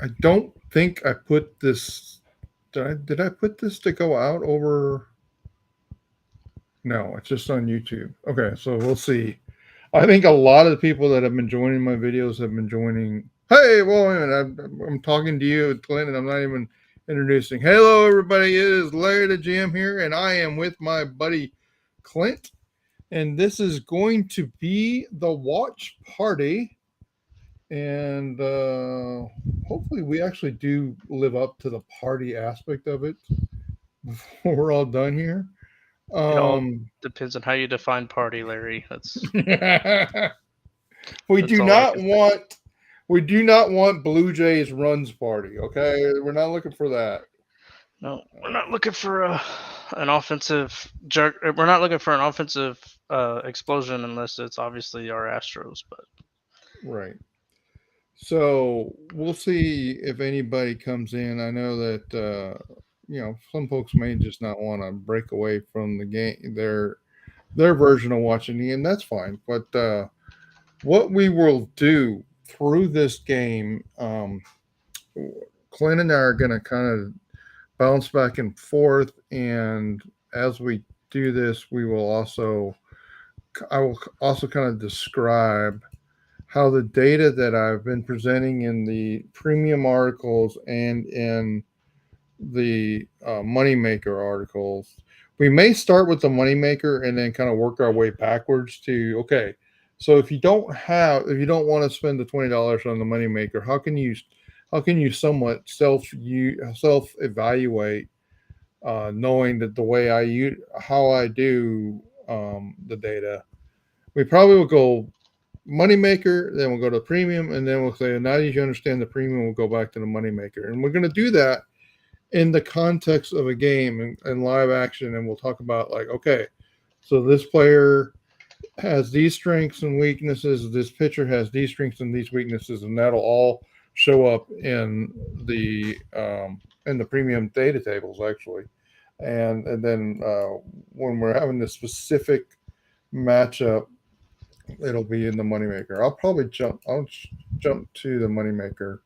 I don't think I put this. Did I put this to go out over? No, it's just on YouTube. Okay, so we'll see. I think a lot of the people that have been joining my videos have been joining. Hey, well, wait a minute. I'm talking to you, Clint, and I'm not even introducing. Hello, everybody. It is Larry the GM here, and I am with my buddy Clint. And this is going to be the watch party. And hopefully, we actually do live up to the party aspect of it before we're all done here. It all Um, depends on how you define party, Larry. we That's do all I not can say. want we do not want Blue Jays runs party. Okay, we're not looking for that. No, we're not looking for an offensive jerk. We're not looking for an offensive explosion unless it's obviously our Astros. But Right. So we'll see if anybody comes in. I know that some folks may just not want to break away from the game, their version of watching the game. That's fine. But what we will do through this game, Clint and I are going to kind of bounce back and forth, and as we do this, I will also kind of describe how the data that I've been presenting in the premium articles and in the moneymaker articles. We may start with the moneymaker and then kind of work our way backwards to okay. So if you don't want to spend the $20 on the moneymaker, how can you somewhat self evaluate, knowing that the way I use how I do the data, we probably will go moneymaker, then we'll go to premium, and then we'll say now that you understand the premium, we'll go back to the moneymaker, and we're going to do that in the context of a game and live action, and we'll talk about like okay, so this player has these strengths and weaknesses, this pitcher has these strengths and these weaknesses, and that'll all show up in the premium data tables actually, and then when we're having the specific matchup, it'll be in the moneymaker. I'll jump to the moneymaker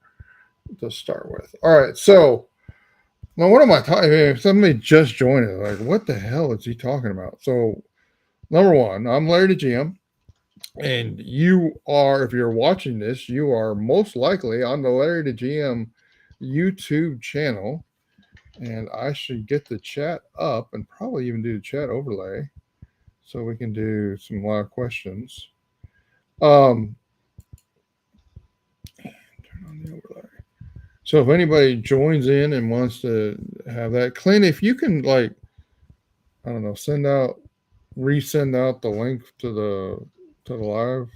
to start with. All right, so now what am I talking? If somebody just joined it, like what the hell is he talking about? So number one, I'm Larry the GM, and you are, if you're watching this, you are most likely on the Larry the GM YouTube channel, and I should get the chat up and probably even do the chat overlay so we can do some live questions. Um, turn on the overlay. So if anybody joins in and wants to have that, Clint, if you can like, I don't know, resend out the link to the live,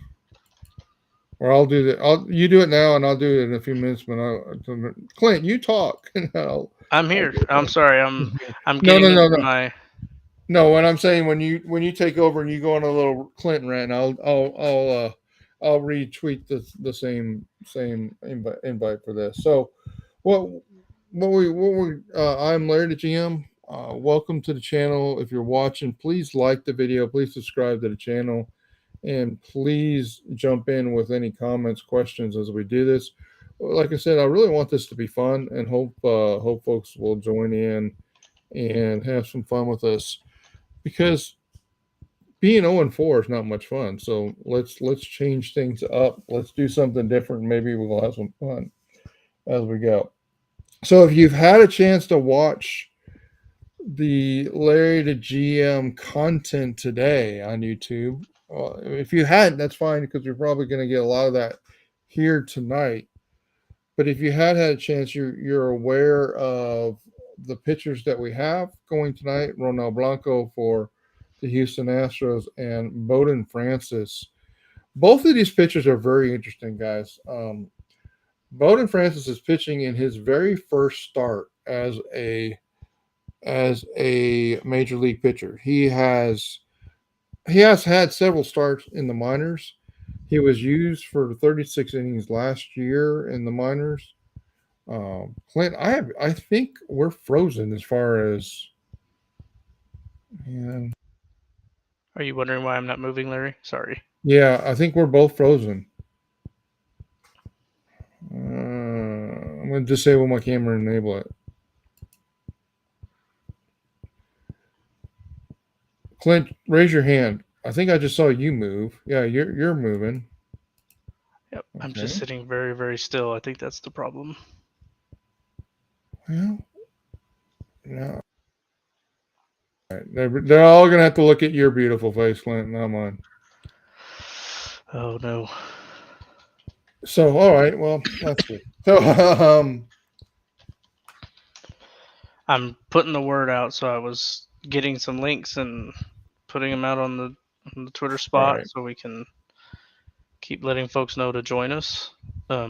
or I'll do that. You do it now, and I'll do it in a few minutes. Clint, you talk, and I'm I'll here. do I'm it. sorry. I'm No, getting no, no, into no, my. no. What I'm saying, when you take over and you go on a little Clinton rant, I'll retweet the same invite for this. So what I'm Larry the GM. Welcome to the channel. If you're watching, please like the video. Please subscribe to the channel, and please jump in with any comments, questions as we do this. Like I said, I really want this to be fun, and hope folks will join in and have some fun with us because being 0-4 is not much fun. So let's change things up. Let's do something different. Maybe we'll have some fun as we go. So if you've had a chance to watch the Larry the GM content today on YouTube, if you hadn't, that's fine because you're probably going to get a lot of that here tonight. But if you had a chance, you're aware of the pitchers that we have going tonight: Ronel Blanco for the Houston Astros and Bowden Francis. Both of these pitchers are very interesting, guys. Bowden Francis is pitching in his very first start as a major league pitcher. He has had several starts in the minors. He was used for 36 innings last year in the minors. Clint, I think we're frozen as far as and Are you wondering why I'm not moving, Larry? Sorry. yeah, I think we're both frozen. I'm going to disable my camera and enable it. Clint, raise your hand. I think I just saw you move. Yeah, you're moving. Yep, okay. I'm just sitting very, very still. I think that's the problem. Well, no. They're all going to have to look at your beautiful face, Clint, not mine. Oh, no. So, all right. Well, let's see. So, I'm putting the word out, so I was getting some links and putting them out on the Twitter spot, right, so we can keep letting folks know to join us. So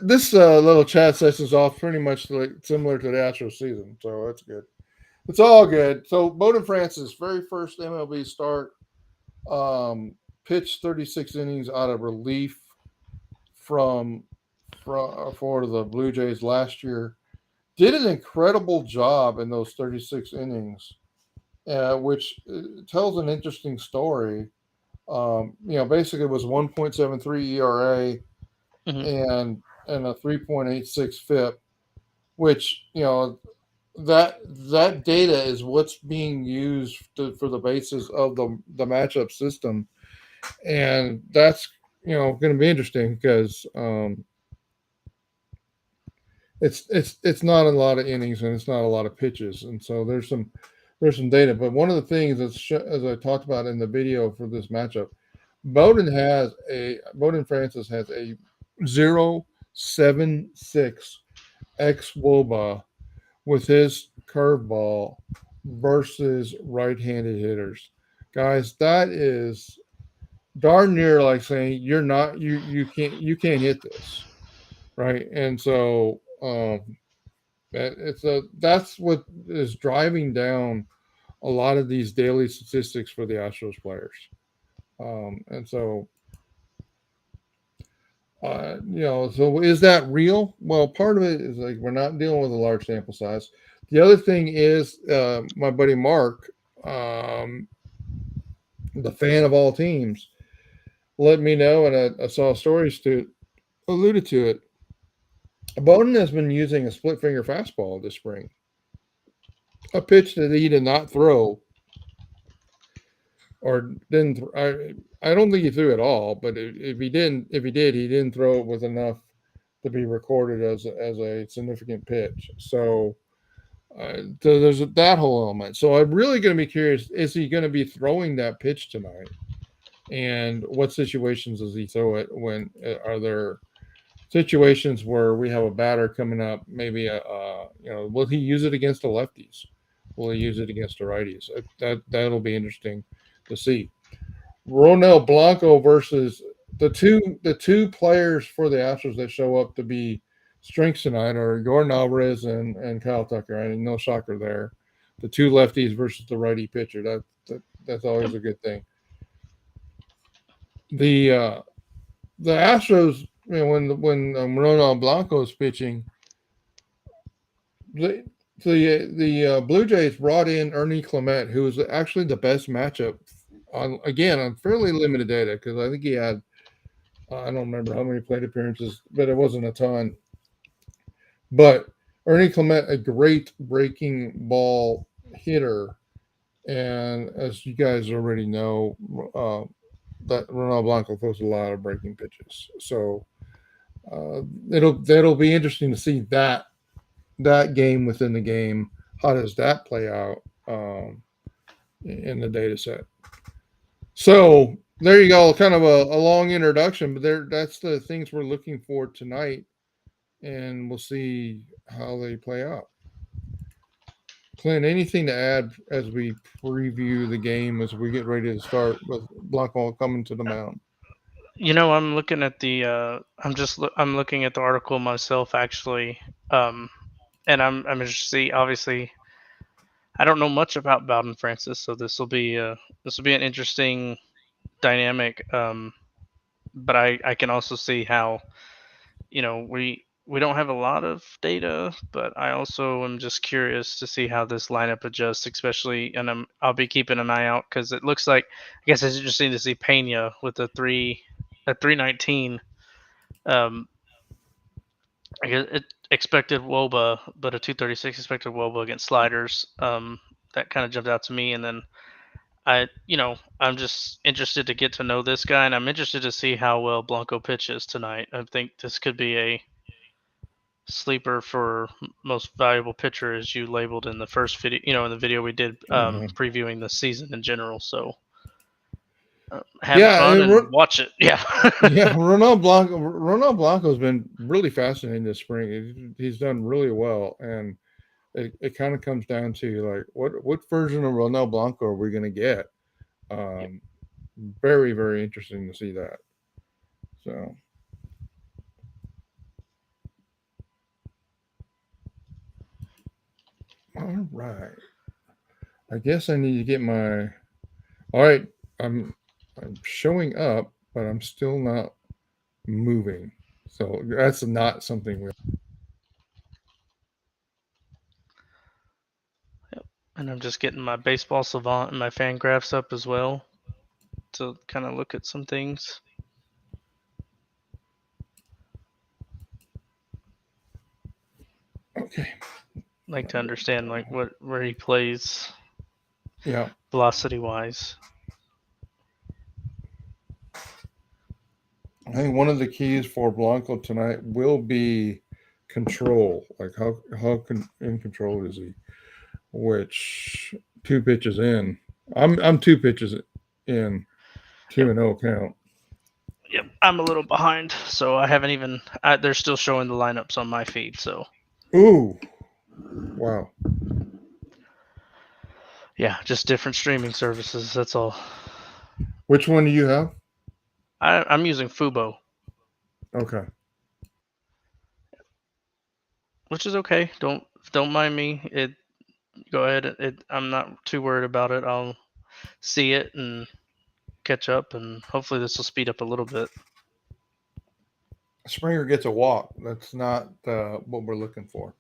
this little chat session is off pretty much like similar to the Astros season, so that's good. It's all good. So Bowden Francis, very first MLB start, pitched 36 innings out of relief for the Blue Jays last year. Did an incredible job in those 36 innings, which tells an interesting story. Basically it was 1.73 ERA and a 3.86 FIP, which that data is what's being used for the basis of the matchup system, and that's going to be interesting because it's not a lot of innings and it's not a lot of pitches, and so there's some data. But one of the things as I talked about in the video for this matchup, Bowden Francis has a 0.76 xwOBA with his curveball versus right-handed hitters. Guys, that is darn near like saying you can't hit this, right? And so that's what is driving down a lot of these daily statistics for the Astros players. And so so is that real? Well, part of it is like we're not dealing with a large sample size. The other thing is my buddy Mark, the fan of all teams, let me know, and I saw stories alluded to it. Bowden has been using a split finger fastball this spring, a pitch that he did not throw, or didn't. I don't think he threw at all. But if he did, he didn't throw it with enough to be recorded as a significant pitch. So there's that whole element. So I'm really going to be curious: is he going to be throwing that pitch tonight? And what situations does he throw it? When are there situations where we have a batter coming up? Maybe will he use it against the lefties? Will he use it against the righties? That'll be interesting to see. Ronel Blanco versus the two players for the Astros that show up to be strengths tonight are Jordan Alvarez and Kyle Tucker. I mean, no shocker there. The two lefties versus the righty pitcher. That's always a good thing. The Astros, when Ronel Blanco is pitching, the Blue Jays brought in Ernie Clement, who was actually the best matchup on fairly limited data, because I think he had I don't remember how many plate appearances, but it wasn't a ton. But Ernie Clement, a great breaking ball hitter, and as you guys already know, that Ronel Blanco throws a lot of breaking pitches. So that'll be interesting to see that game within the game. How does that play out in the data set? So there you go, kind of a long introduction, but that's the things we're looking for tonight, and we'll see how they play out. Clint, anything to add as we preview the game as we get ready to start with Blanco coming to the mound? I'm looking at the I'm looking at the article myself actually, and I'm interested to see. Obviously, I don't know much about Bowden Francis, so this will be an interesting dynamic. But I can also see how we don't have a lot of data, but I also am just curious to see how this lineup adjusts, especially, and I'll be keeping an eye out because it looks like, I guess it's interesting to see Pena with a 319. I guess expected WOBA, but a 236 expected WOBA against sliders. That kind of jumped out to me, and then I'm just interested to get to know this guy, and I'm interested to see how well Blanco pitches tonight. I think this could be a sleeper for most valuable pitcher, as you labeled in the first video, in the video we did previewing the season in general. So have fun and watch it. Yeah. Yeah, Ronald Blanco's been really fascinating this spring. He's done really well, and it kind of comes down to like what version of Ronald Blanco are we going to get? Very, very interesting to see that. So, all right. I guess I need to get my. All right, I'm showing up, but I'm still not moving. So that's not something we. Yep. And I'm just getting my baseball savant and my fan graphs up as well to kind of look at some things. Okay. Like to understand like where he plays. Yeah. Velocity wise. I think one of the keys for Blanco tonight will be control. Like how in control is he? Which 2 pitches in. I'm 2 pitches in, 2-0 count. Yep, I'm a little behind, so I haven't even. They're still showing the lineups on my feed. So. Ooh. Wow. Yeah, just different streaming services. That's all. Which one do you have? I'm using Fubo. Okay. Which is okay. Don't mind me. Go ahead. I'm not too worried about it. I'll see it and catch up, and hopefully this will speed up a little bit. Springer gets a walk. That's not what we're looking for.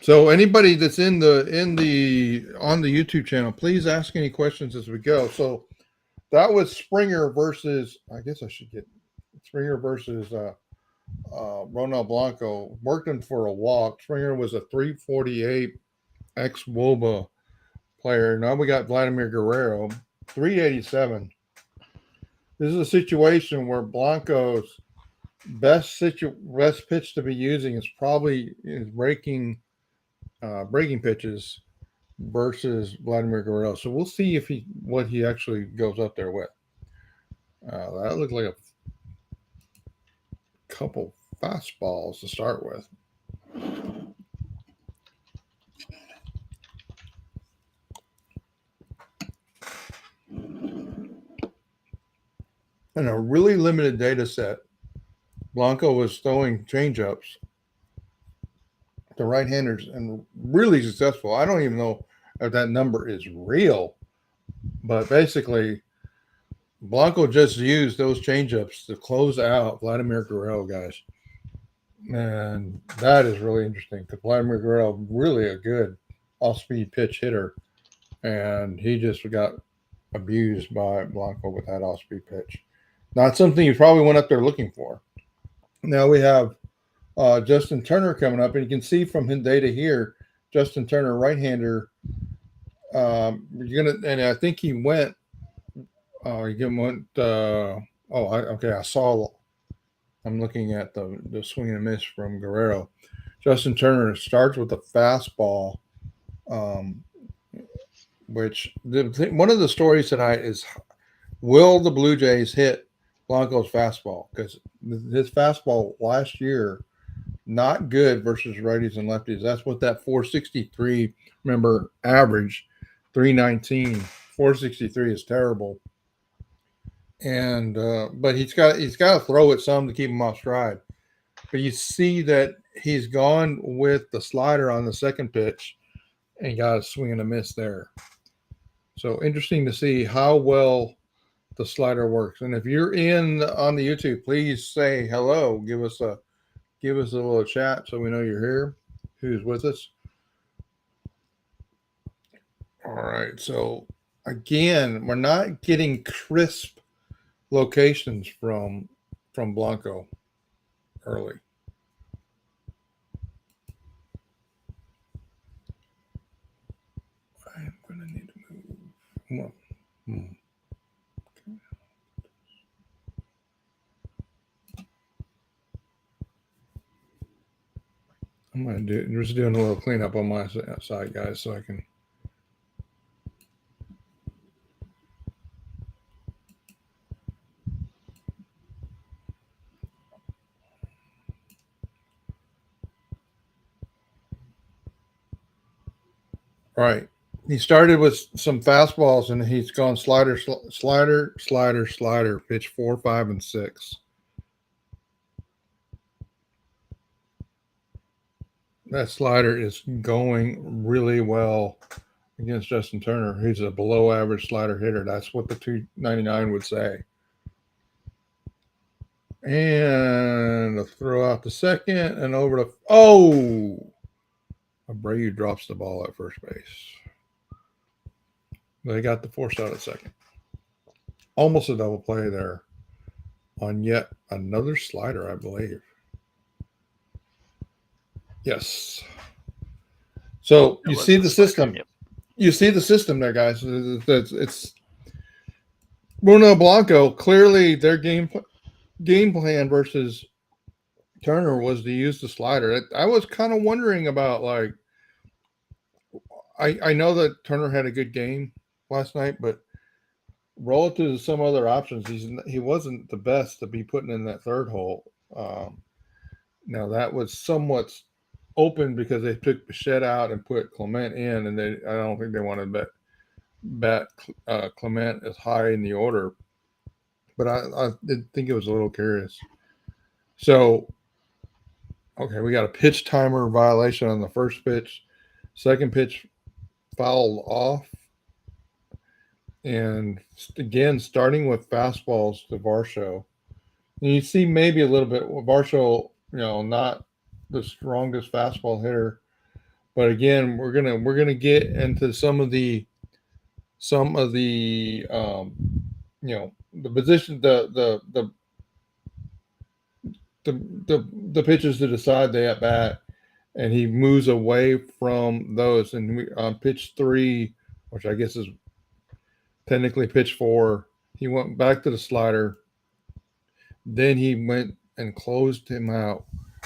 So anybody that's on the YouTube channel, please ask any questions as we go. So that was Springer versus, I guess I should get Springer versus Ronald Blanco. Worked him for a walk. Springer was a 348 ex-WOBA player. Now we got Vladimir Guerrero, 387. This is a situation where Blanco's best pitch to be using is probably breaking pitches versus Vladimir Guerrero. So we'll see what he actually goes up there with. That looked like a couple fastballs to start with. In a really limited data set, Blanco was throwing changeups to right-handers and really successful. I don't even know if that number is real, but basically Blanco just used those changeups to close out Vladimir Guerrero, guys. And that is really interesting because Vladimir Guerrero really a good off-speed pitch hitter, and he just got abused by Blanco with that off-speed pitch. Not something you probably went up there looking for. Now we have Justin Turner coming up, and you can see from his data here, Justin Turner, right-hander. And I think he went. I saw. I'm looking at the swing and miss from Guerrero. Justin Turner starts with a fastball, which one of the stories tonight is, will the Blue Jays hit Blanco's fastball? Because his fastball last year, not good versus righties and lefties. That's what that 463, remember, average, 319. 463 is terrible. And but he's got to throw it some to keep him off stride. But you see that he's gone with the slider on the second pitch and got a swing and a miss there. So interesting to see how well the slider works. And if you're on the YouTube, please say hello. Give us a little chat so we know you're here, who's with us. All right. So again, we're not getting crisp locations from Blanco early. I'm gonna need to move. Come on. I'm gonna just doing a little cleanup on my side, guys, so I can. All right. He started with some fastballs, and he's gone slider, slider, slider, slider. Pitch 4, 5, and 6. That slider is going really well against Justin Turner. He's a below average slider hitter. That's what the 299 would say. And a throw out to second and over to Abreu drops the ball at first base. They got the force out at second. Almost a double play there on yet another slider, I believe. Yes. So you see the system. Yep. You see the system there, guys. It's Bruno Blanco. Clearly, their game plan versus Turner was to use the slider. I was kind of wondering about, like, I know that Turner had a good game last night, but relative to some other options, he wasn't the best to be putting in that third hole. Now that was somewhat open because they took Bichette out and put Clement in, and I don't think they wanted to bet Clement as high in the order. But I did think it was a little curious. So, okay, we got a pitch timer violation on the first pitch. Second pitch fouled off. And again, starting with fastballs to Varsho. And you see maybe a little bit Varsho, not the strongest fastball hitter, but again, we're gonna get into some of the the position, the pitches to decide the at bat, and he moves away from those. And on pitch 3, which I guess is technically pitch 4, he went back to the slider. Then he went and closed him out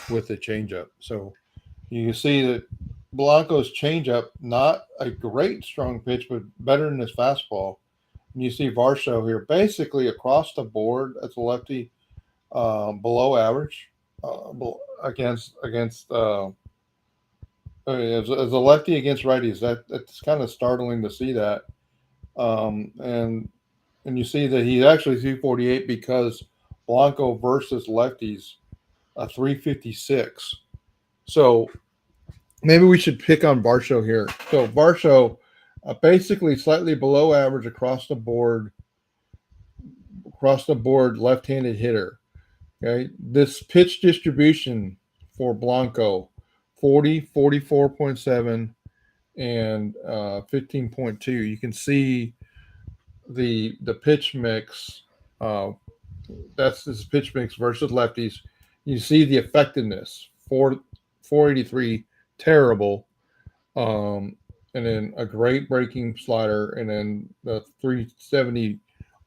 with the changeup. So you can see that Blanco's changeup, not a great strong pitch, but better than his fastball. And you see Varsho here basically across the board as a lefty, below average against as a lefty against righties. That's kind of startling to see that. And you see that he's actually 248 because Blanco versus lefties, 356. So maybe we should pick on Varsho here. So Varsho, basically slightly below average across the board, left-handed hitter. Okay, this pitch distribution for Blanco, 40, 44.7, and 15.2. You can see the pitch mix. That's this pitch mix versus lefties. You see the effectiveness. 483, terrible. And then a great breaking slider, and then the 370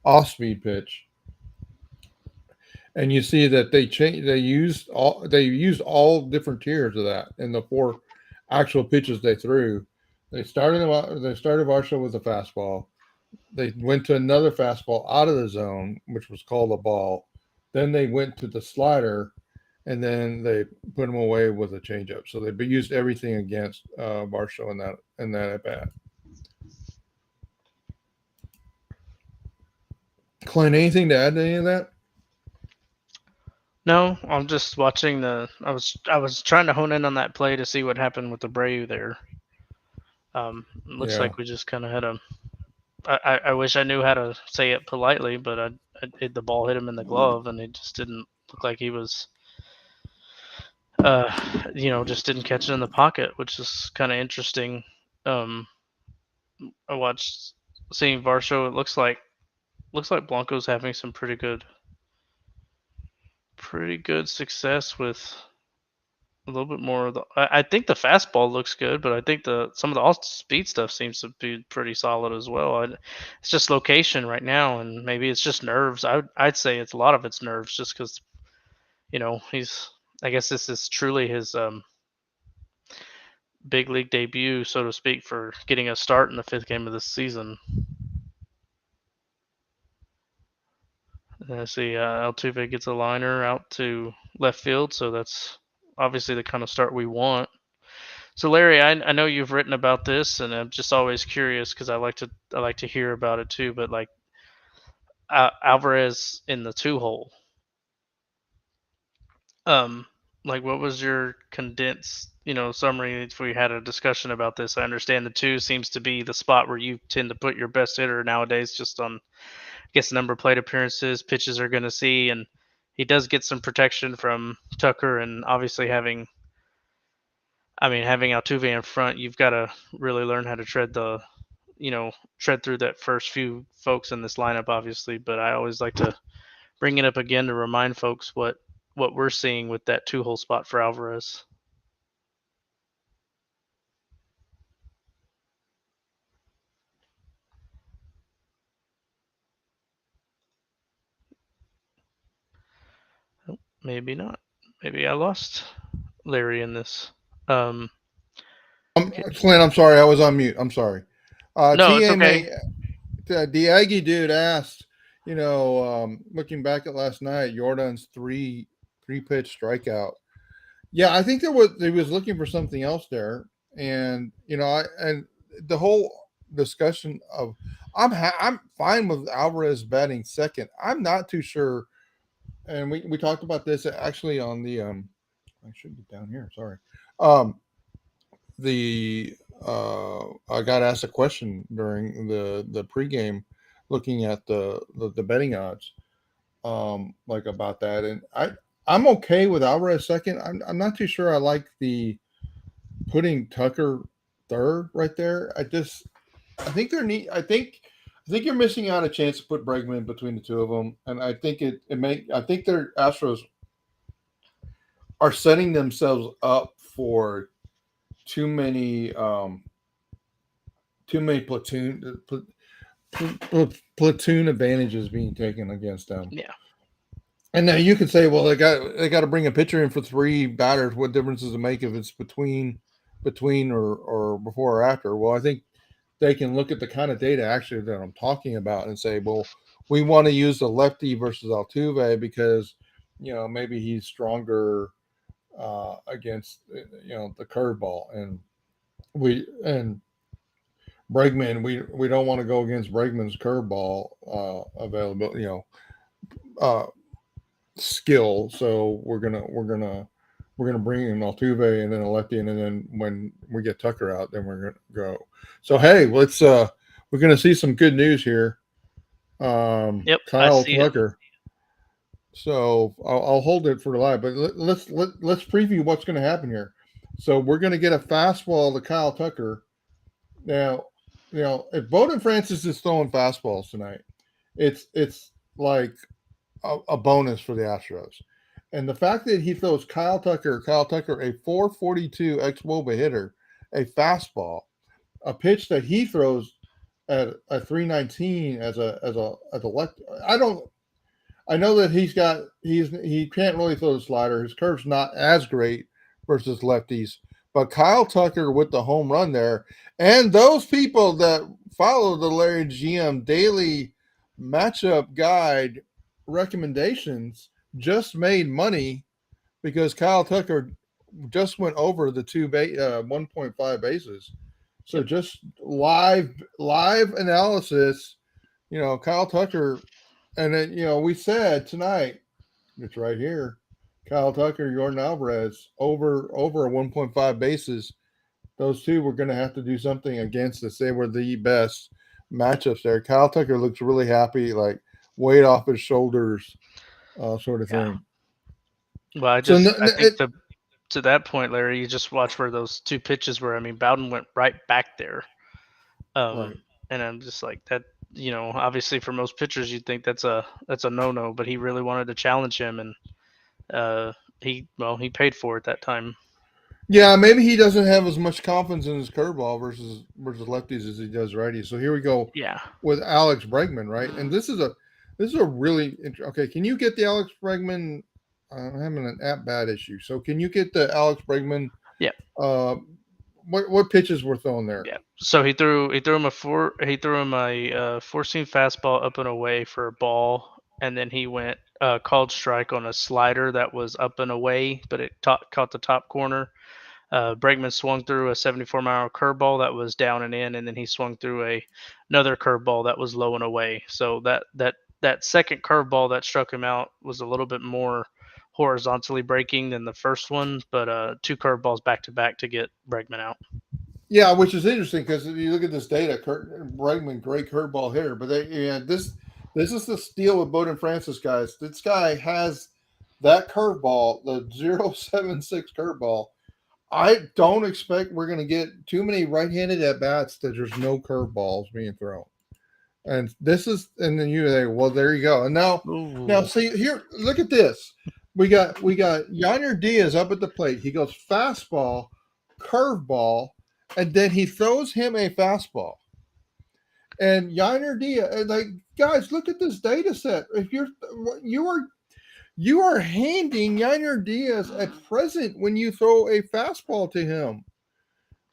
off-speed pitch. And you see that they used all different tiers of that in the 4 actual pitches they threw. They started Varsho with a fastball. They went to another fastball out of the zone, which was called a ball. Then they went to the slider, and then they put him away with a changeup. So they used everything against Varsho in that at bat. Clint, anything to add to any of that? No, I'm just watching I was trying to hone in on that play to see what happened with Abreu there. Looks like we just kind of had I wish I knew how to say it politely, but the ball hit him in the glove, and it just didn't look like he was, just didn't catch it in the pocket, which is kind of interesting. I watched seeing Varsho. It looks like looks like Blanco's having some pretty good success with a little bit more of the. I think the fastball looks good, but I think some of the off speed stuff seems to be pretty solid as well. It's just location right now, and maybe it's just nerves. I'd say it's a lot of it's nerves, just because he's. I guess this is truly his big league debut, so to speak, for getting a start in the fifth game of the season. I see Altuve gets a liner out to left field, so that's obviously the kind of start we want. So Larry, I know you've written about this, and I'm just always curious because I like to hear about it too. But like Alvarez in the two hole, um, like what was your condensed summary if we had a discussion about this? I understand the two seems to be the spot where you tend to put your best hitter nowadays, just on I guess number of plate appearances, pitches are going to see, and he does get some protection from Tucker, and obviously having Altuve in front, you've got to really learn how to tread through that first few folks in this lineup, obviously. But I always like to bring it up again to remind folks what we're seeing with that two-hole spot for Alvarez. Oh, maybe not. Maybe I lost Larry in this. Okay. Clint, I'm sorry, I was on mute. I'm sorry. No, it's okay. The Aggie dude asked, looking back at last night, Jordan's three pitch strikeout. Yeah, I think he was looking for something else there, and and the whole discussion of I'm fine with Alvarez batting second. I'm not too sure, and we talked about this actually on the I should get down here. Sorry. Um, the I got asked a question during the pregame, looking at the betting odds, like about that, and I'm okay with Alvarez second. I'm not too sure I like the putting Tucker third right there. I think they're neat. I think you're missing out a chance to put Bregman between the two of them, and I think I think their Astros are setting themselves up for too many platoon advantages being taken against them. Yeah. And now you could say, well, they got to bring a pitcher in for three batters. What difference does it make if it's between or before or after? Well, I think they can look at the kind of data actually that I'm talking about and say, well, we want to use the lefty versus Altuve because maybe he's stronger against the curveball, and Bregman, we don't want to go against Bregman's curveball availability, skill. So we're gonna bring in Altuve and then a lefty, and then when we get Tucker out, then we're gonna go. So hey, let's we're gonna see some good news here. Yep. Kyle Tucker. So I'll hold it for live, but let's preview what's going to happen here. So we're going to get a fastball to Kyle Tucker. Now, if Bowden Francis is throwing fastballs tonight, it's like a bonus for the Astros. And the fact that he throws Kyle Tucker, a 442 ex-WOBA hitter, a fastball, a pitch that he throws at a 319 as a left. I know that he can't really throw the slider. His curve's not as great versus lefties. But Kyle Tucker with the home run there, and those people that follow the LarryTheGM daily matchup guide recommendations just made money because Kyle Tucker just went over the 1.5 bases. So just live analysis, Kyle Tucker, and then we said tonight, it's right here. Kyle Tucker, Jordan Alvarez, over a 1.5 bases. Those two were going to have to do something against us. They were the best matchups there. Kyle Tucker looks really happy, like weight off his shoulders, sort of thing. Well, I think to that point, Larry, you just watch where those two pitches were. I mean, Bowden went right back there, right. And I'm just like that. obviously for most pitchers, you'd think that's a no-no, but he really wanted to challenge him, and he paid for it that time. Yeah, maybe he doesn't have as much confidence in his curveball versus lefties as he does righties. So here we go Yeah. with Alex Bregman, right? And this is a really okay. Can you get the Alex Bregman? I'm having an at bat issue. So can you get the Alex Bregman? Yeah. What pitches were thrown there? Yeah. So he threw him a four-seam fastball up and away for a ball, and then he went called strike on a slider that was up and away, but it caught the top corner. Bregman swung through a 74-mile curveball that was down and in, and then he swung through another curveball that was low and away. So that second curveball that struck him out was a little bit more horizontally breaking than the first one, but two curveballs back to back to get Bregman out. Yeah, which is interesting because if you look at this data, Bregman, great curveball hitter, but this is the steal with Bowden Francis, guys. This guy has that curveball, the 0.76 curveball. I don't expect we're going to get too many right-handed at bats that there's no curveballs being thrown. And then you say, well, there you go. And now see here, look at this. We got Yonder Diaz up at the plate. He goes fastball, curveball, and then he throws him a fastball. And Yonder Diaz, like, guys, look at this data set. If you are handing Yonder Diaz at present when you throw a fastball to him,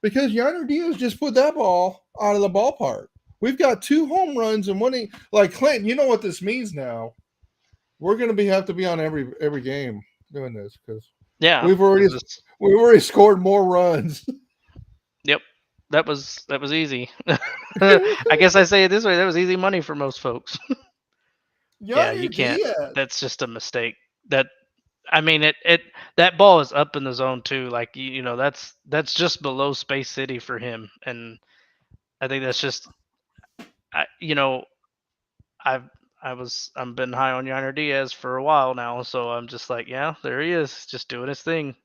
because Yonder Diaz just put that ball out of the ballpark. We've got 2 home runs and one. Like Clinton, you know what this means now. We're going to have to be on every game doing this because we've already scored more runs. Yep, that was easy. I guess I say it this way: that was easy money for most folks. Yeah, you can't. That's just a mistake. That ball is up in the zone too. Like that's just below Space City for him, and I think that's just I've been high on Yonder Diaz for a while now, so I'm just like, yeah, there he is, just doing his thing.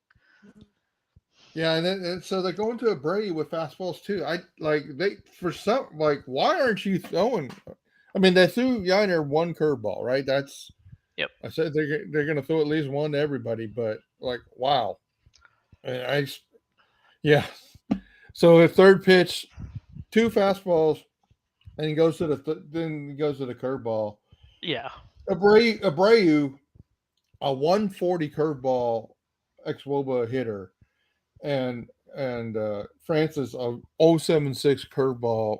Yeah, and so they're going to Abreu with fastballs too. Why aren't you throwing? I mean, they threw Yonder one curveball, right? That's yep. I said they're going to throw at least one to everybody, but like, wow. Yeah. So the third pitch, 2 fastballs, and he goes to the curveball. Yeah. Abreu, a 140 curveball ex-Woba hitter, and Francis a 0.76 curveball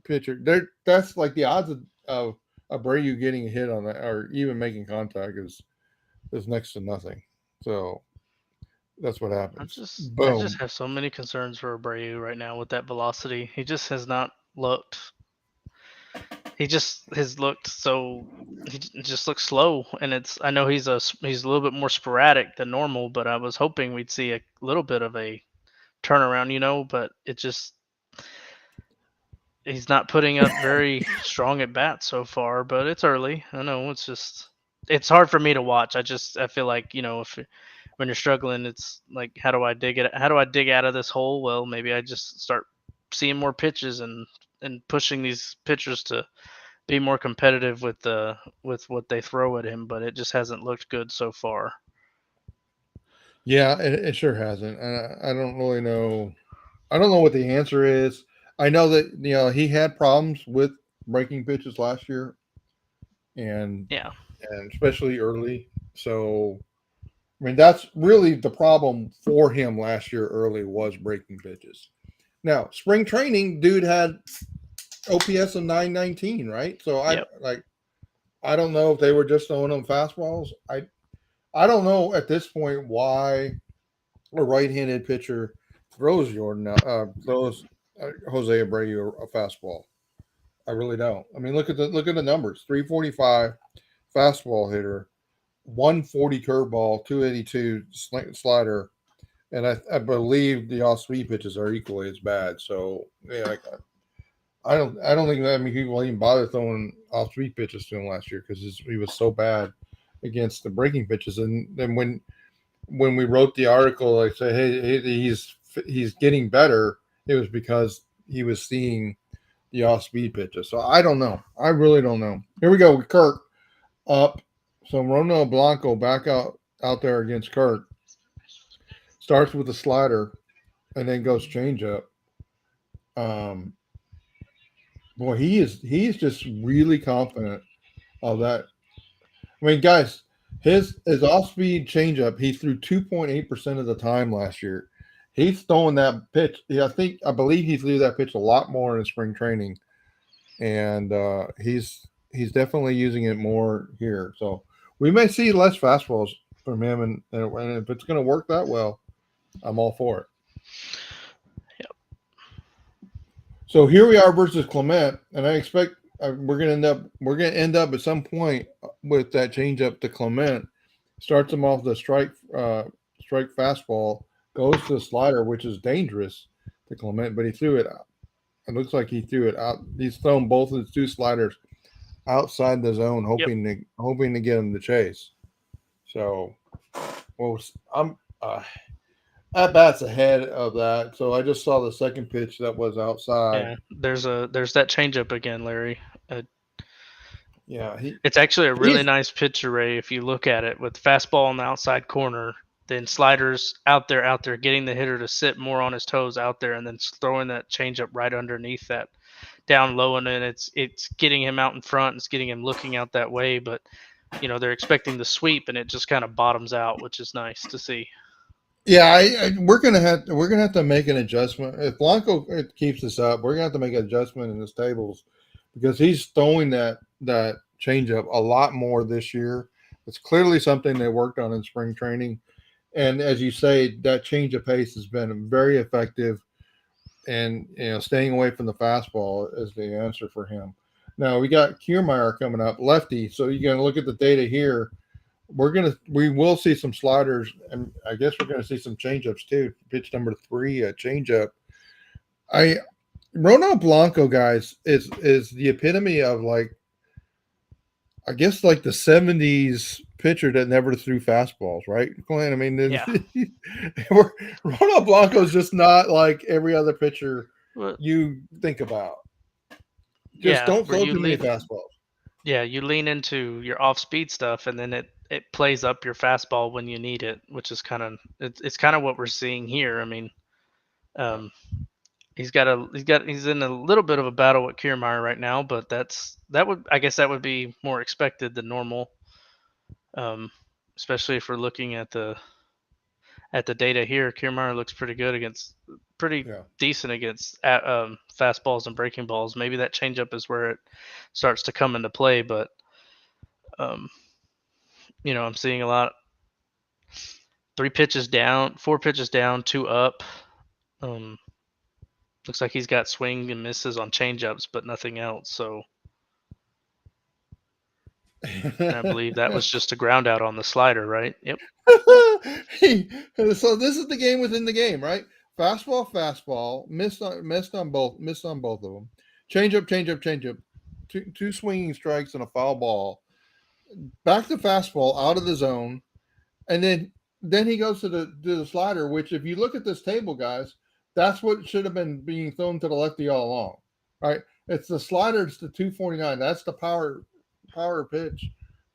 pitcher. That's like the odds of Abreu getting a hit on that or even making contact is next to nothing. So that's what happens. I just have so many concerns for Abreu right now with that velocity. He just has not looked. He just has looked so. He just looks slow, and I know he's a little bit more sporadic than normal, but I was hoping we'd see a little bit of a turnaround, but it just he's not putting up very strong at bats so far. But it's early. I know it's hard for me to watch. I feel like if when you're struggling, it's like how do I dig out of this hole? Well, maybe I just start seeing more pitches and pushing these pitchers to be more competitive with what they throw at him, but it just hasn't looked good so far. Yeah, it sure hasn't. I don't really know. I don't know what the answer is. I know that he had problems with breaking pitches last year, and especially early. So, I mean, that's really the problem for him last year. Early was breaking pitches. Now, spring training, dude had OPS of 919, right? So I don't know if they were just throwing him fastballs. I don't know at this point why a right-handed pitcher throws Jose Abreu a fastball. I really don't. I mean, look at the numbers: 345 fastball hitter, 140 curveball, 282 slider, and I believe the off-speed pitches are equally as bad. So yeah, I don't think that many people even bothered throwing off-speed pitches to him last year because he was so bad against the breaking pitches. And then when we wrote the article, I said, hey, he's getting better. It was because he was seeing the off-speed pitches. So I don't know. I really don't know. Here we go with Kirk up. So Ronald Blanco back out there against Kirk. Starts with a slider and then goes changeup. Um, boy, he's just really confident of that. I mean, guys, his off speed changeup he threw 2.8% of the time last year. He's throwing that pitch. Yeah, I believe he threw that pitch a lot more in spring training, and he's definitely using it more here. So we may see less fastballs from him, and if it's going to work that well, I'm all for it. Yep. So here we are versus Clement, and I expect we're going to end up at some point with that changeup to Clement. Starts him off the strike fastball, goes to the slider, which is dangerous to Clement, but he threw it out. It looks like he threw it out. He's thrown both of his two sliders outside the zone, Yep. hoping to get him to chase. So, well, I'm at bats ahead of that. So I just saw the second pitch that was outside. Yeah, there's that changeup again, Larry. Yeah, It's actually a really he's nice pitch array if you look at it, with fastball on the outside corner, then sliders out there, getting the hitter to sit more on his toes out there, and then throwing that changeup right underneath that, down low, and then it's getting him out in front, it's getting him looking out that way, but they're expecting the sweep, and it just kind of bottoms out, which is nice to see. Yeah, we're gonna have to make an adjustment if Blanco keeps this up. We're gonna have to make an adjustment in his tables because he's throwing that changeup a lot more this year. It's clearly something they worked on in spring training, and as you say, that change of pace has been very effective. And staying away from the fastball is the answer for him. Now we got Kiermaier coming up, lefty. So you're gonna look at the data here. We will see some sliders, and I guess we're gonna see some changeups too. Pitch number 3, a changeup. Ronald Blanco, guys, is the epitome of I guess like the '70s pitcher that never threw fastballs, right, Glenn? I mean, Yeah. Ronald Blanco is just not like every other pitcher Well, you think about. Just yeah, don't where throw too many fastballs. you lean into your off speed stuff, and then it plays up your fastball when you need it, which is it's kind of what we're seeing here. I mean, um, he's in a little bit of a battle with Kiermaier right now, but I guess that would be more expected than normal, um, especially if we're looking at the data here. Kiermaier looks pretty Yeah. decent against fastballs and breaking balls. Maybe that changeup is where it starts to come into play, but um, I'm seeing a lot. 3 pitches down, 4 pitches down, 2 up. Um, Looks like he's got swing and misses on changeups, but nothing else. So I believe that was just a ground out on the slider, right? Yep. So this is the game within the game, right? Fastball, missed on both of them. Changeup. Two swinging strikes and a foul ball. Back to fastball out of the zone, and then he goes to the slider. Which, if you look at this table, guys, that's what should have been being thrown to the lefty all along, right? It's the slider. It's the 249. That's the power pitch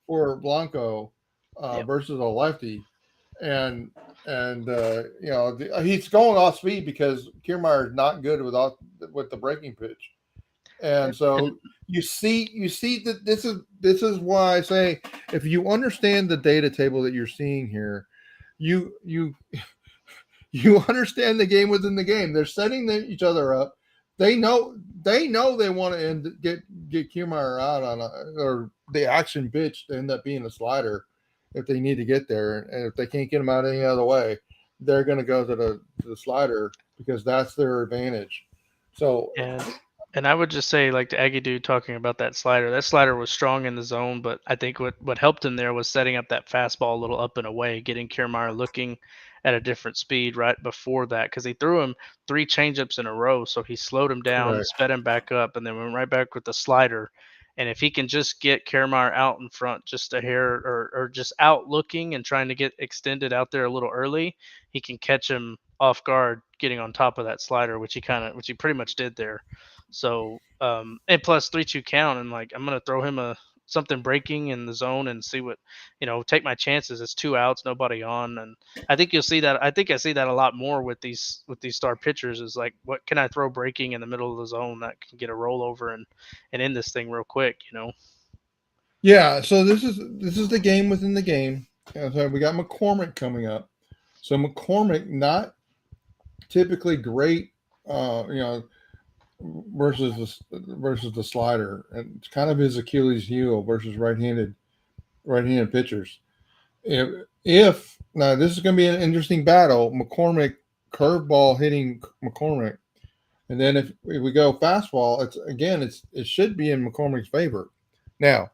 for Blanco Yep. versus a lefty, and he's going off speed because Kiermaier is not good with the breaking pitch, and so you see that this is why I say if you understand the data table that you're seeing here, you you understand the game within the game. They're setting each other up. They know they want to get Kiermaier out or the action pitch to end up being a slider if they need to get there, and if they can't get him out any other way, they're going to go to the slider because that's their advantage. So And I would just say, like the Aggie dude talking about that slider was strong in the zone, but I think what helped him there was setting up that fastball a little up and away, getting Kiermaier looking at a different speed right before that, because he threw him 3 changeups in a row, so he slowed him down, right. sped him back up, and then went right back with the slider. And if he can just get Kiermaier out in front just a hair, or just out looking and trying to get extended out there a little early, he can catch him off guard getting on top of that slider, which he pretty much did there. So and plus 3-2 count, and like I'm gonna throw him something breaking in the zone and see what, take my chances. It's 2 outs, nobody on, and I think you'll see that. I think I see that a lot more with these star pitchers. Is like, what can I throw breaking in the middle of the zone that can get a rollover and end this thing real quick, Yeah, so this is the game within the game. So we got McCormick coming up. So McCormick, not typically great, you know, versus the slider, and it's kind of his Achilles heel versus right-handed pitchers. If now this is going to be an interesting battle, McCormick curveball hitting McCormick, and then if we go fastball, it should be in McCormick's favor. Now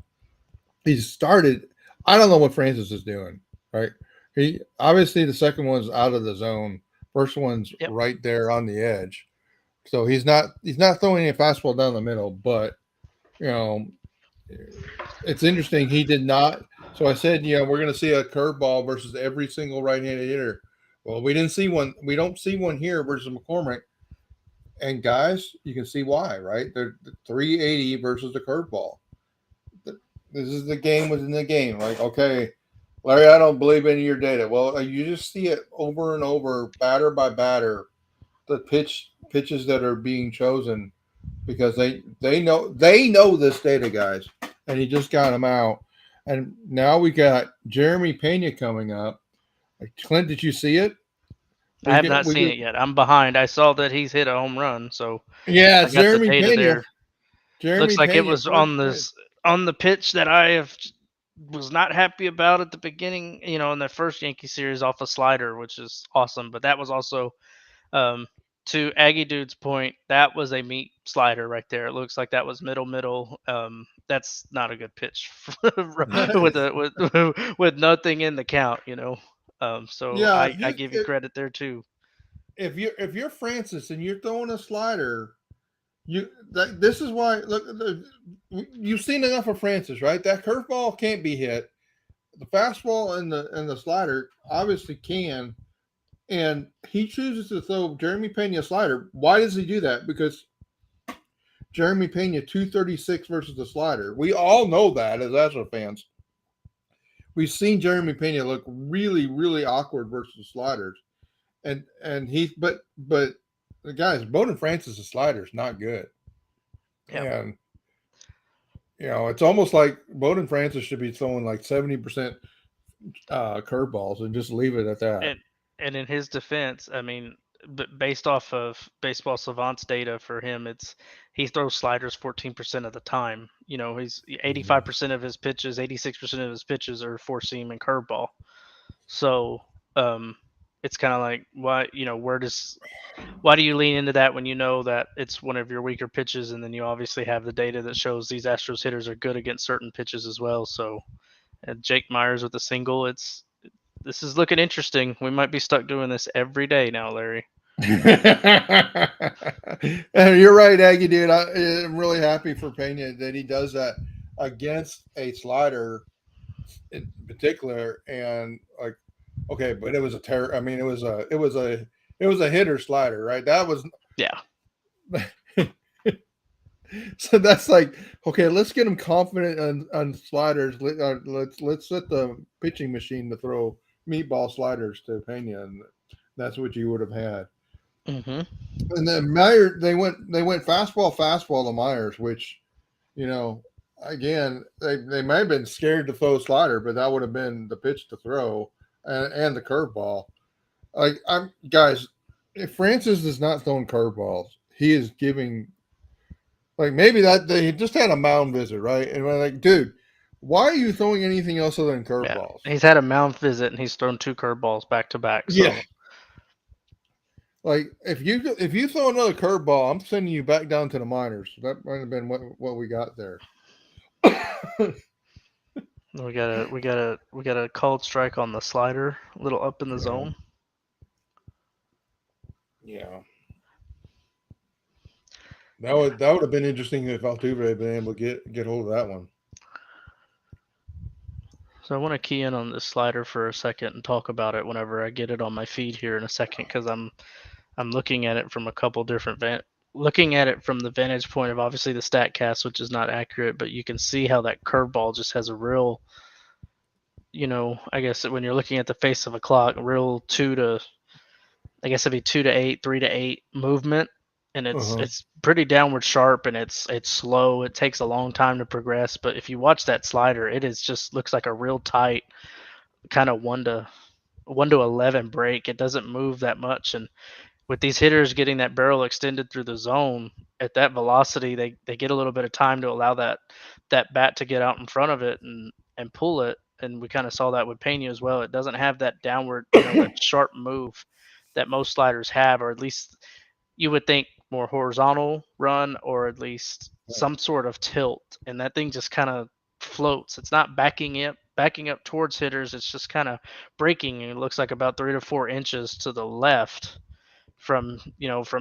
he's started. I don't know what Francis is doing. Right, he obviously the second one's out of the zone. First one's Yep. right there on the edge. So he's not throwing a fastball down the middle, but you know, it's interesting. He did not. So I said, we're going to see a curveball versus every single right-handed hitter. Well, we didn't see one. We don't see one here versus McCormick. And guys, you can see why, right? They're 380 versus the curveball. This is the game within the game. Like, okay, Larry, I don't believe any of your data. Well, you just see it over and over, batter by batter, the pitches that are being chosen because they know this data, guys, and he just got them out. And now we got Jeremy Pena coming up. Clint, did you see it? I have not seen it yet. I'm behind. I saw that he's hit a home run, so yeah, I it's got the Jeremy data Pena. there. Jeremy Looks like it Pena was first on the pitch that was not happy about at the beginning, in the first Yankee series off a slider, which is awesome. But that was also, to Aggie Dude's point, that was a meat slider right there. It looks like that was middle. That's not a good pitch with nothing in the count, So yeah, I give you credit there too. if you're Francis and you're throwing a slider, this is why look you've seen enough of Francis, right? That curveball can't be hit. The fastball and the slider obviously can, and he chooses to throw Jeremy Pena slider. Why does he do that? Because Jeremy Pena 236 versus the slider. We all know that as Astros fans. We've seen Jeremy Pena look really, really awkward versus sliders, and he but the guys, Bowden Francis' slider is not good, Yep. and it's almost like Bowden Francis should be throwing like 70% curveballs and just leave it at that. And in his defense, I mean, based off of Baseball Savant's data for him, he throws sliders 14% of the time. He's 85% of his pitches, 86% of his pitches are four seam and curveball. So it's kind of like why do you lean into that when you know that it's one of your weaker pitches, and then you obviously have the data that shows these Astros hitters are good against certain pitches as well. So Jake Myers with a single, this is looking interesting. We might be stuck doing this every day now, Larry. And you're right, Aggie, dude. I'm really happy for Pena that he does that against a slider in particular. And like, okay, but it was a terror. I mean, it was a hitter slider, right? That was yeah. So that's like, okay, let's get him confident on sliders. Let's set the pitching machine to throw meatball sliders to Pena, and that's what you would have had. Mm-hmm. And then Myers, they went fastball to Myers, which, again, they may have been scared to throw slider, but that would have been the pitch to throw, and the curveball. Like guys, if Francis is not throwing curveballs, he is giving. Like maybe that they just had a mound visit, right? And we're like, dude, why are you throwing anything else other than curveballs? Yeah. He's had a mound visit and he's thrown 2 curveballs back to back. So. Yeah. Like if you throw another curveball, I'm sending you back down to the minors. That might have been what we got there. We got a called strike on the slider, a little up in the zone. Yeah. That would have been interesting if Altuve had been able to get hold of that one. So I want to key in on this slider for a second and talk about it whenever I get it on my feed here in a second, because I'm looking at it from a couple different looking at it from the vantage point of obviously the stat cast, which is not accurate, but you can see how that curveball just has a real, I guess when you're looking at the face of a clock, a real I guess it'd be 2 to 8, 3 to 8 movement, and Uh-huh. it's pretty downward sharp, and it's slow. It takes a long time to progress, but if you watch that slider, it is just looks like a real tight kind of 1 to 11 break. It doesn't move that much, and with these hitters getting that barrel extended through the zone at that velocity, they get a little bit of time to allow that bat to get out in front of it and pull it. And we kind of saw that with Pena as well. It doesn't have that downward, that sharp move that most sliders have, or at least you would think more horizontal run, or at least some sort of tilt. And that thing just kind of floats. It's not backing up towards hitters. It's just kind of breaking. And it looks like about 3 to 4 inches to the left from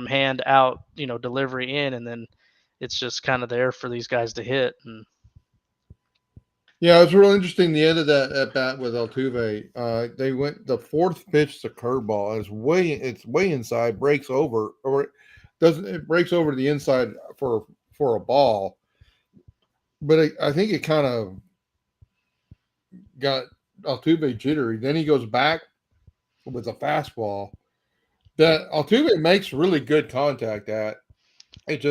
hand out, delivery in, and then it's just kind of there for these guys to hit. And Yeah, it was real interesting. The end of that at bat with Altuve, they went the fourth pitch to curveball. It's way inside, breaks over, or it breaks over to the inside for a ball. But I think it kind of got Altuve jittery. Then he goes back with a fastball that Altuve makes really good contact at. It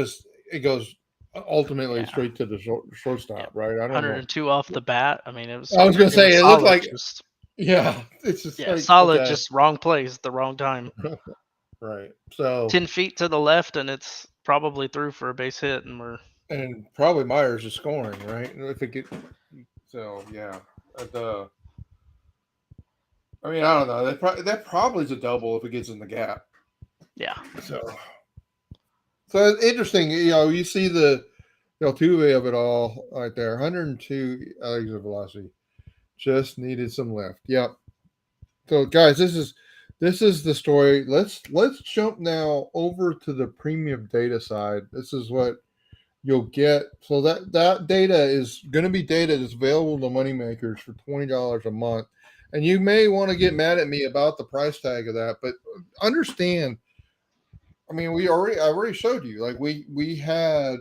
goes ultimately straight to the shortstop, right? I don't know. 102 off the bat. I mean, I was gonna it say was it looked solid. like Just it's just yeah, like solid. okay, Just wrong place at the wrong time. right. So 10 feet to the left, and it's probably through for a base hit, and we're and probably Myers is scoring, right? If it get so yeah. I mean, I don't know. That probably is a double if it gets in the gap. yeah. So it's interesting. You see the Altuve of it all right there. 102 exit velocity. Just needed some lift. Yep. So guys, this is the story. Let's jump now over to the premium data side. This is what you'll get. So that data is going to be data that's available to moneymakers for $20 a month. And you may want to get mad at me about the price tag of that, but understand. I mean, I already showed you. Like we had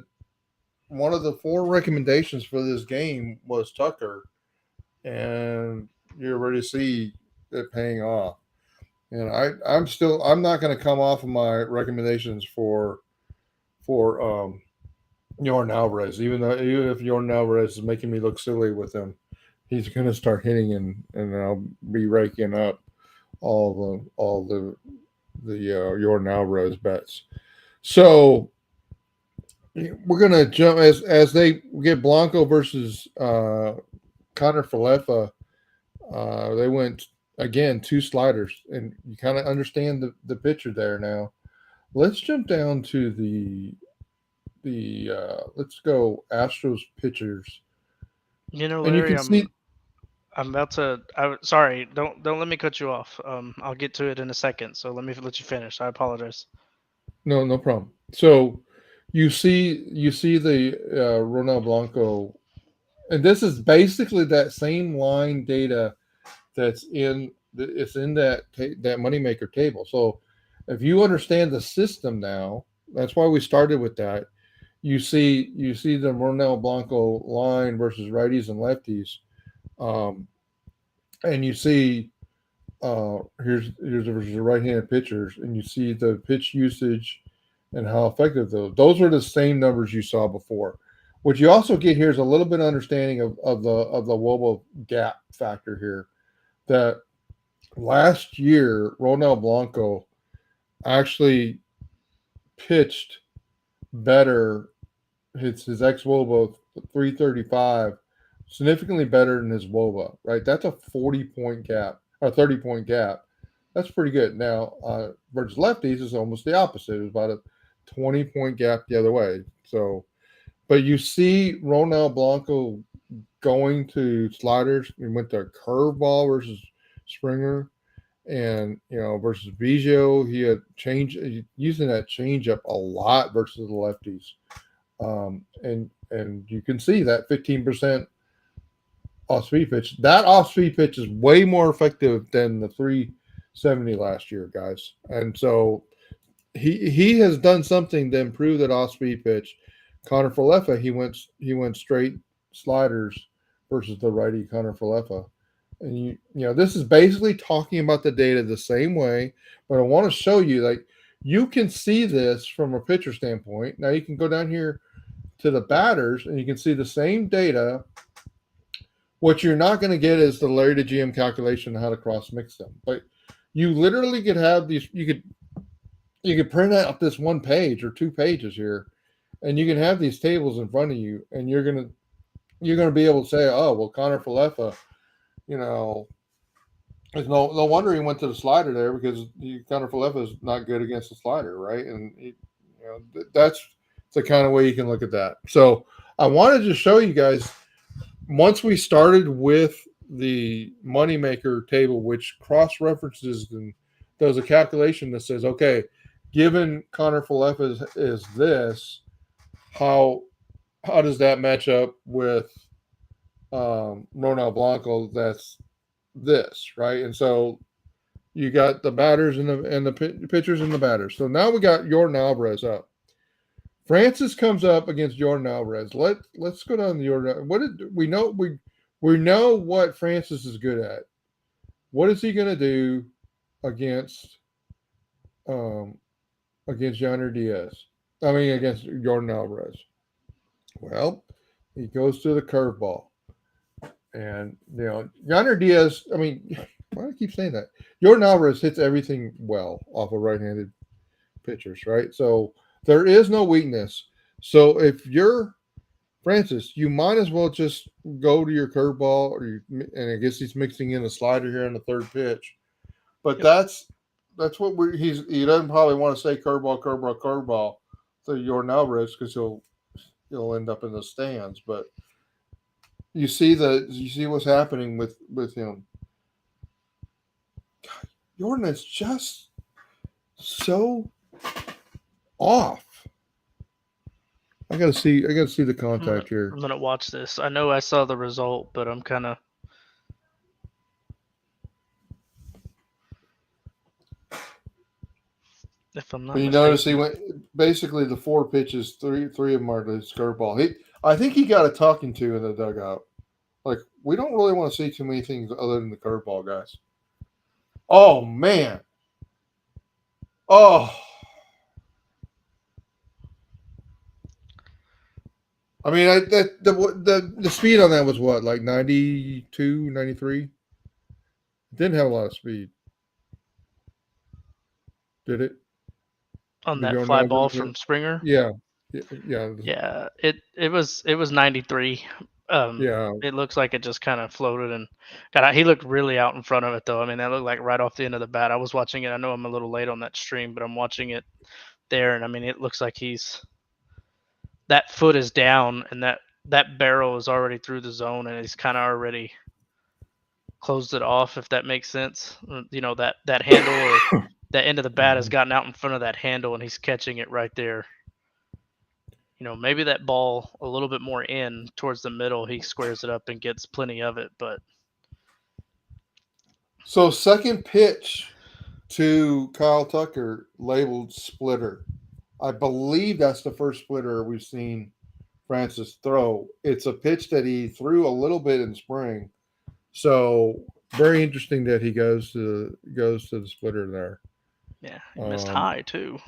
one of the 4 recommendations for this game was Tucker, and you already see it paying off. And I'm not going to come off of my recommendations for Yordan Alvarez, even if Yordan Alvarez is making me look silly with him, he's going to start hitting and I'll be raking up all the Yordan Alvarez bets. So we're going to jump as they get Blanco versus Connor Falefa. They went again 2 sliders, and you kind of understand the picture there now. Let's jump down to the let's go Astros pitchers. And you Larry, can see I'm about to. Sorry, don't let me cut you off. I'll get to it in a second. So let me let you finish. I apologize. no problem. So you see the Ronald Blanco, and this is basically that same line data that's it's in that moneymaker table. So if you understand the system now, that's why we started with that. You see the Ronald Blanco line versus righties and lefties, and you see here's the right-handed pitchers, and you see the pitch usage and how effective those are the same numbers you saw before. What you also get here is a little bit of understanding of the Wobo gap factor here. That last year, Ronald Blanco actually pitched better. His ex Wobo 335, significantly better than his Woba. Right, that's a 40-point gap, a 30-point gap. That's pretty good. Now, versus lefties is almost the opposite. It was about a 20-point gap the other way. So, but you see Ronald Blanco going to sliders. He went to curveball versus Springer, and versus Biggio, he had using that changeup a lot versus the lefties. And you can see that 15% off speed pitch. That off speed pitch is way more effective than the 370 last year, guys. And so he has done something to improve that off speed pitch. Connor Falefa, he went straight sliders versus the righty Connor Falefa. And this is basically talking about the data the same way, but I want to show you, like, you can see this from a pitcher standpoint. Now you can go down here to the batters and you can see the same data. What you're not going to get is the LarryTheGM calculation on how to cross mix them. But you literally could have these. You could print out this one page or 2 pages here, and you can have these tables in front of you, and you're gonna be able to say, oh well, Connor Falefa, you know, there's no wonder he went to the slider there because Connor Falefa is not good against the slider, right? And that's the kind of way you can look at that. So I wanted to show you guys, once we started with the moneymaker table, which cross references and does a calculation that says, okay, given Connor Falefa is this, how does that match up with Ronald Blanco? That's this, right? And so you got the batters and the pitchers and the batters. So now we got Jordan Alvarez up. Francis comes up against Jordan Alvarez. Let's go down to Jordan. We know what Francis is good at. What is he going to do against Yonder Diaz? I mean, against Jordan Alvarez. Well, he goes to the curveball, and Yonder Diaz. I mean, why do I keep saying that? Jordan Alvarez hits everything well off of right-handed pitchers, right? So there is no weakness. So if you're Francis, you might as well just go to your curveball, and I guess he's mixing in a slider here on the third pitch. But that's what he doesn't probably want to say curveball to Jordan Alvarez because he'll end up in the stands. But you see what's happening with him. God, Jordan is just so off. I gotta see the contact here. I'm gonna watch this. I know I saw the result, but I'm kind of. If I'm not, you notice he went basically the 4 pitches, three of them are the curveball. I think he got a talking to in the dugout. Like, we don't really want to see too many things other than the curveball, guys. Oh man. Oh. I mean, the speed on that was what, like 92, 93? It didn't have a lot of speed. Did it? On that fly ball from Springer? Yeah. Yeah, it was 93. Yeah. It looks like it just kind of floated and he looked really out in front of it though. I mean, that looked like right off the end of the bat. I was watching it. I know I'm a little late on that stream, but I'm watching it there, and I mean, it looks like that foot is down, and that barrel is already through the zone, and he's kind of already closed it off, if that makes sense. That handle or that end of the bat has gotten out in front of that handle, and he's catching it right there. Maybe that ball a little bit more in towards the middle, he squares it up and gets plenty of it. But so second pitch to Kyle Tucker labeled splitter. I believe that's the first splitter we've seen Francis throw. It's a pitch that he threw a little bit in spring. So very interesting that he goes to the splitter there. Yeah, he missed high too.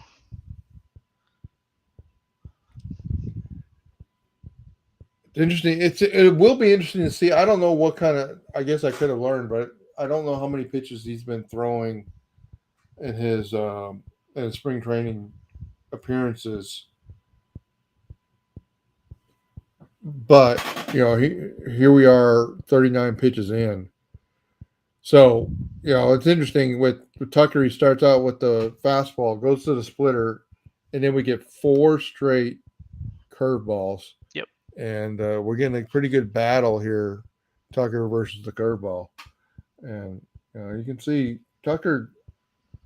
Interesting. It will be interesting to see. I don't know what kind of. I guess I could have learned, but I don't know how many pitches he's been throwing in his spring training appearances. But here we are, 39 pitches in. So it's interesting with Tucker. He starts out with the fastball, goes to the splitter, and then we get 4 straight curveballs. Yep. And we're getting a pretty good battle here, Tucker versus the curveball. And you can see Tucker.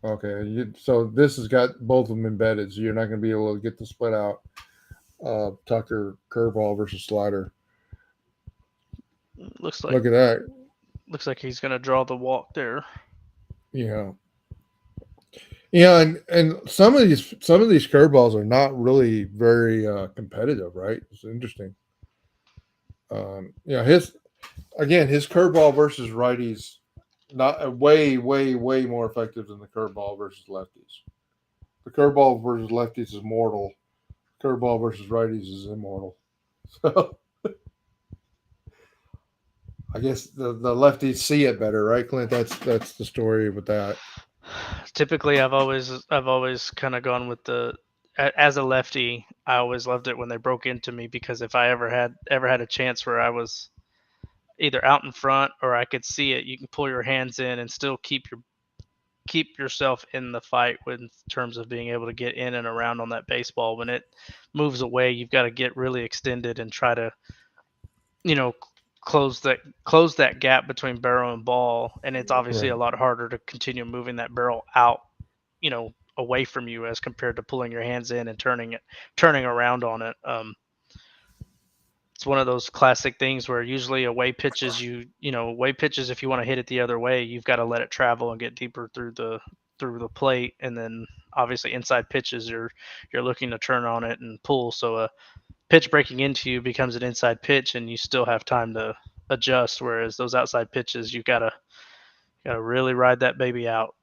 Okay, so this has got both of them embedded, so you're not going to be able to get the split out. Tucker curveball versus slider. Looks like. Look at that. Looks like he's going to draw the walk there. Yeah. Yeah, and some of these curveballs are not really very competitive, right? It's interesting. His curveball versus righties not way more effective than the curveball versus lefties. The curveball versus lefties is mortal. Curveball versus righties is immortal. So I guess the lefties see it better, right, Clint? That's the story with that. Typically, I've always kind of gone with as a lefty, I always loved it when they broke into me, because if I ever had a chance where I was either out in front or I could see it, you can pull your hands in and still keep yourself in the fight in terms of being able to get in and around on that baseball. When it moves away, you've got to get really extended and try to, you know, close that gap between barrel and ball, and it's obviously Right. a lot harder to continue moving that barrel out, away from you, as compared to pulling your hands in and turning around on it. It's one of those classic things where usually away pitches, if you want to hit it the other way, you've got to let it travel and get deeper through the plate, and then obviously inside pitches, you're looking to turn on it and pull. So a pitch breaking into you becomes an inside pitch, and you still have time to adjust. Whereas those outside pitches, you gotta really ride that baby out.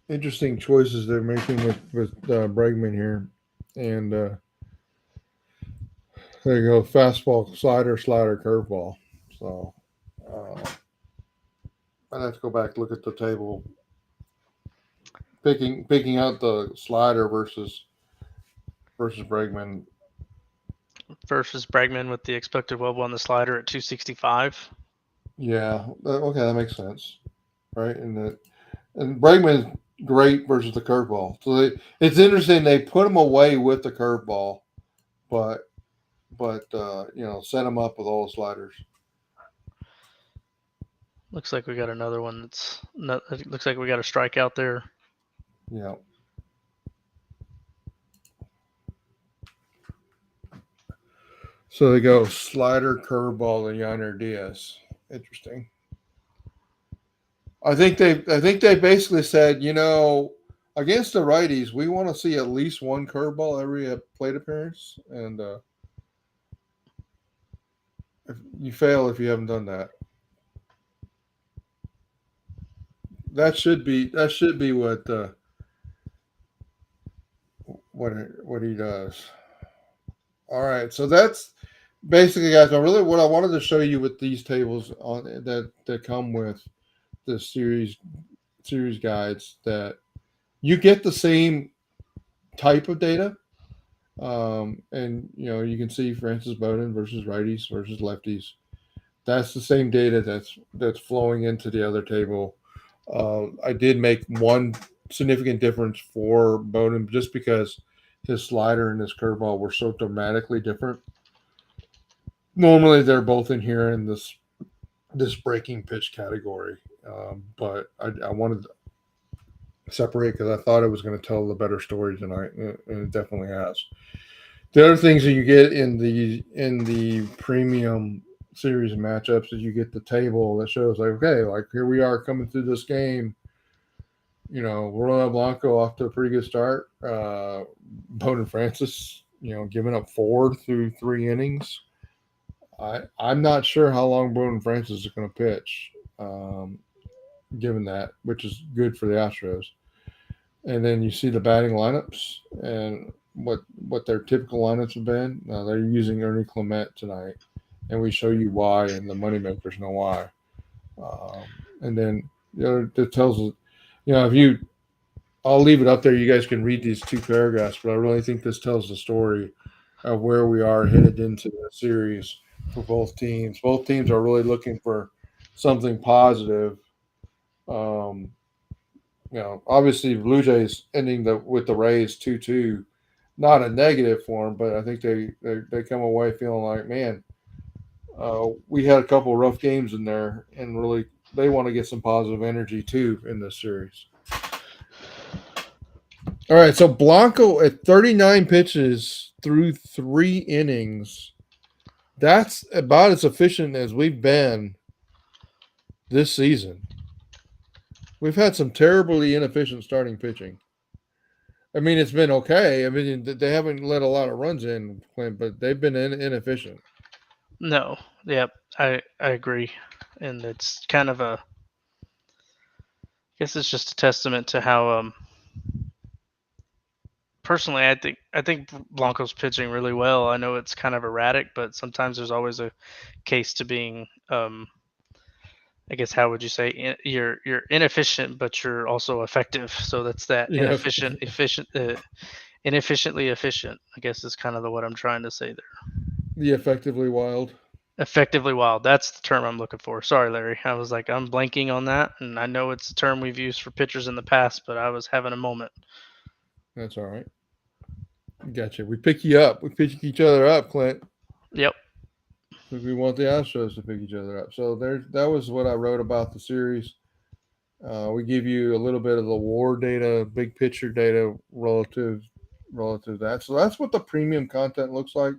Interesting choices they're making with Bregman here, and there you go, fastball, slider, curveball. So uh, I'd have to go back look at the table, picking out the slider versus Bregman. Versus Bregman with the expected wobble on the slider at 265. Yeah, okay, that makes sense, right? And Bregman's great versus the curveball. So it's interesting they put him away with the curveball, but set him up with all the sliders. Looks like we got another one it looks like we got a strikeout there. Yeah. So they go slider, curveball, and Yonder Diaz. Interesting. I think they basically said, against the righties, we want to see at least one curveball every plate appearance, and if you fail if you haven't done that. That should be what he does. All right, so that's basically, guys. Really, what I wanted to show you with these tables on that come with the series guides, that you get the same type of data. And you can see Francis Bowden versus righties versus lefties. That's the same data that's flowing into the other table. I did make one significant difference for Bowden just because his slider and his curveball were so dramatically different. Normally, they're both in here in this breaking pitch category, but I wanted to separate because I thought it was going to tell the better story tonight, and it definitely has. The other things that you get in the premium series matchups is you get the table that shows, like, okay, like here we are coming through this game. Royal Blanco off to a pretty good start. Bowden Francis, giving up 4 through 3 innings. I'm not sure how long Bowden Francis is going to pitch, given that, which is good for the Astros. And then you see the batting lineups and what their typical lineups have been. They're using Ernie Clement tonight, and we show you why, and the moneymakers know why. And then it tells us, if you, I'll leave it up there. You guys can read these 2 paragraphs, but I really think this tells the story of where we are headed into the series for both teams. Both teams are really looking for something positive. Um, obviously Blue Jays ending with the Rays 2-2, not a negative for them, but I think they come away feeling like, man, we had a couple of rough games in there, and really they want to get some positive energy too in this series. All right, so Blanco at 39 pitches through 3 innings. That's about as efficient as we've been this season. We've had some terribly inefficient starting pitching. I mean, it's been okay. I mean, they haven't let a lot of runs in, Clint, but they've been inefficient. No, yep, I agree, and it's kind of a. I guess it's just a testament to how personally, I think Blanco's pitching really well. I know it's kind of erratic, but sometimes there's always a case to being, I guess, how would you say, you're inefficient, but you're also effective. So that's that Yeah, inefficiently efficient. I guess is kind of what I'm trying to say there. the effectively wild. Effectively wild. That's the term I'm looking for. Sorry, Larry. I was like, I'm blanking on that, and I know it's a term we've used for pitchers in the past, but I was having a moment. That's all right. Gotcha. We pick you up. We pick each other up, Clint. Yep. We want the Astros to pick each other up. So that was what I wrote about the series. We give you a little bit of the WAR data, big picture data relative to that. So that's what the premium content looks like.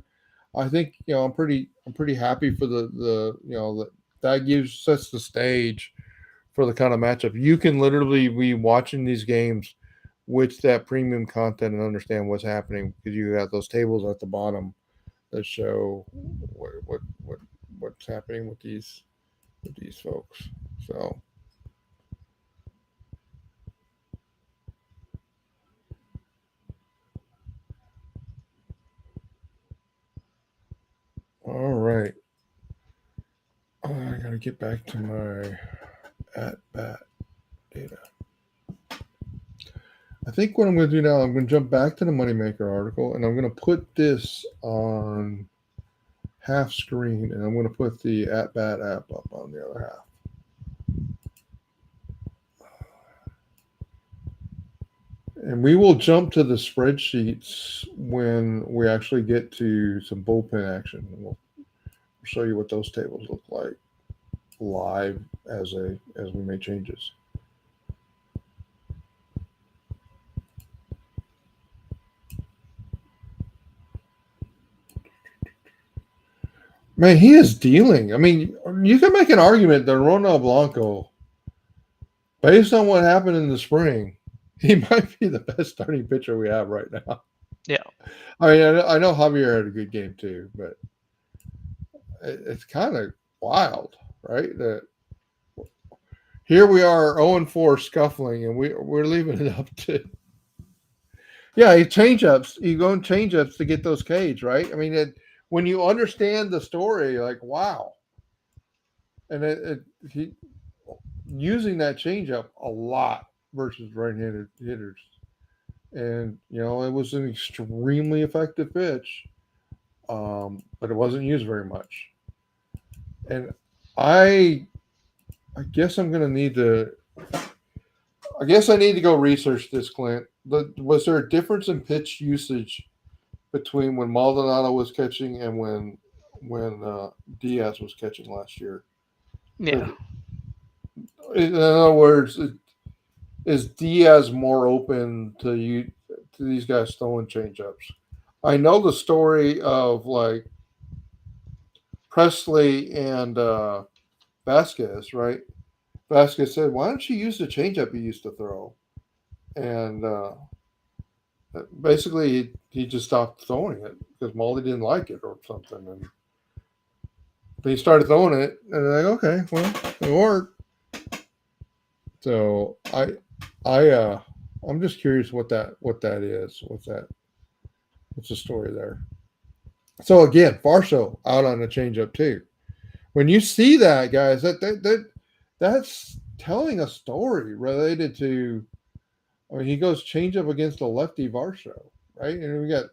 I think I'm pretty happy for the that gives sets the stage for the kind of matchup. You can literally be watching these games with that premium content and understand what's happening because you got those tables at the bottom that show what's happening with these folks. So all right. Oh, I gotta get back to my at bat data. I think what I'm going to do now, I'm going to jump back to the MoneyMaker article, and I'm going to put this on half screen, and I'm going to put the at bat app up on the other half. And we will jump to the spreadsheets when we actually get to some bullpen action. And we'll show you what those tables look like live as we make changes. Man, he is dealing. I mean, you can make an argument that Ronald Blanco, based on what happened in the spring, he might be the best starting pitcher we have right now. Yeah. I mean, I know Javier had a good game too, but it's kind of wild, right? That here we are 0-4 scuffling, and we're leaving it up to. Yeah, he change-ups. You go in change-ups to get those Ks, right? I mean, when you understand the story, like, wow. And he using that change-up a lot versus right-handed hitters. And, it was an extremely effective pitch, but it wasn't used very much. And I guess I'm going to need to – I guess I need to go research this, Clint. Was there a difference in pitch usage between when Maldonado was catching and when Diaz was catching last year? Yeah. In other words, is Diaz more open to these guys throwing changeups? I know the story of like Presley and Vasquez, right? Vasquez said, "Why don't you use the changeup you used to throw?" And basically, he just stopped throwing it because Molly didn't like it or something. And but he started throwing it, and they're like, "Okay, well, it worked." So I'm just curious what that is. What's the story there? So again, Varsho out on the changeup too. When you see that, guys, that's telling a story related to. I mean, he goes changeup against a lefty Varsho, right? And we got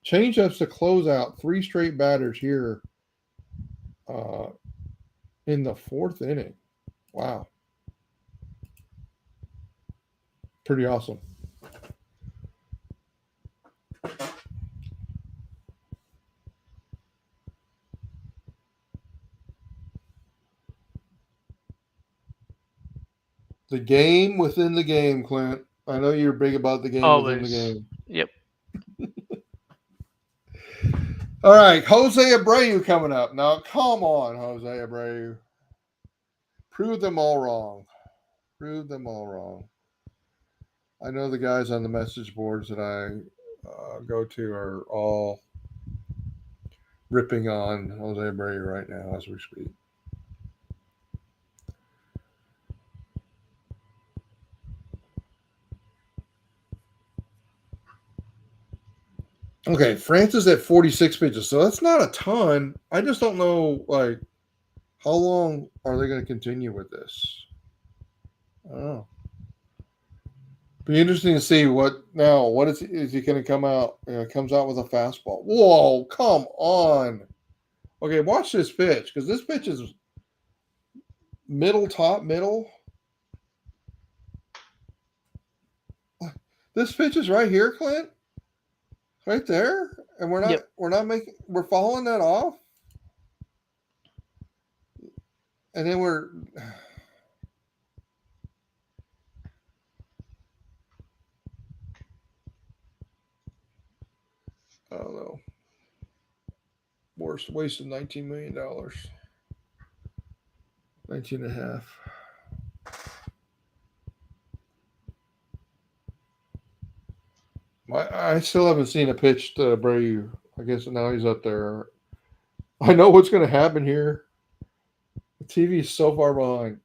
changeups to close out 3 straight batters here in the 4th inning. Wow, pretty awesome. The game within the game, Clint. I know you're big about the game Always. within the game. Yep. All right, Jose Abreu coming up. Now, come on, Jose Abreu. Prove them all wrong. Prove them all wrong. I know the guys on the message boards that I go to are all ripping on Jose Abreu right now as we speak. Okay, France at 46 pitches, so that's not a ton. I just don't know, like, how long are they going to continue with this? I don't know. Be interesting to see what is he going to come out? Comes out with a fastball. Whoa, come on. Okay, watch this pitch because this pitch is middle, top, middle. This pitch is right here, Clint. Right there, and we're following that off, and then we're. I don't know. Worst wasted $19 million. 19 and a half. I still haven't seen a pitch to Abreu. I guess now he's up there. I know what's going to happen here. The TV is so far behind.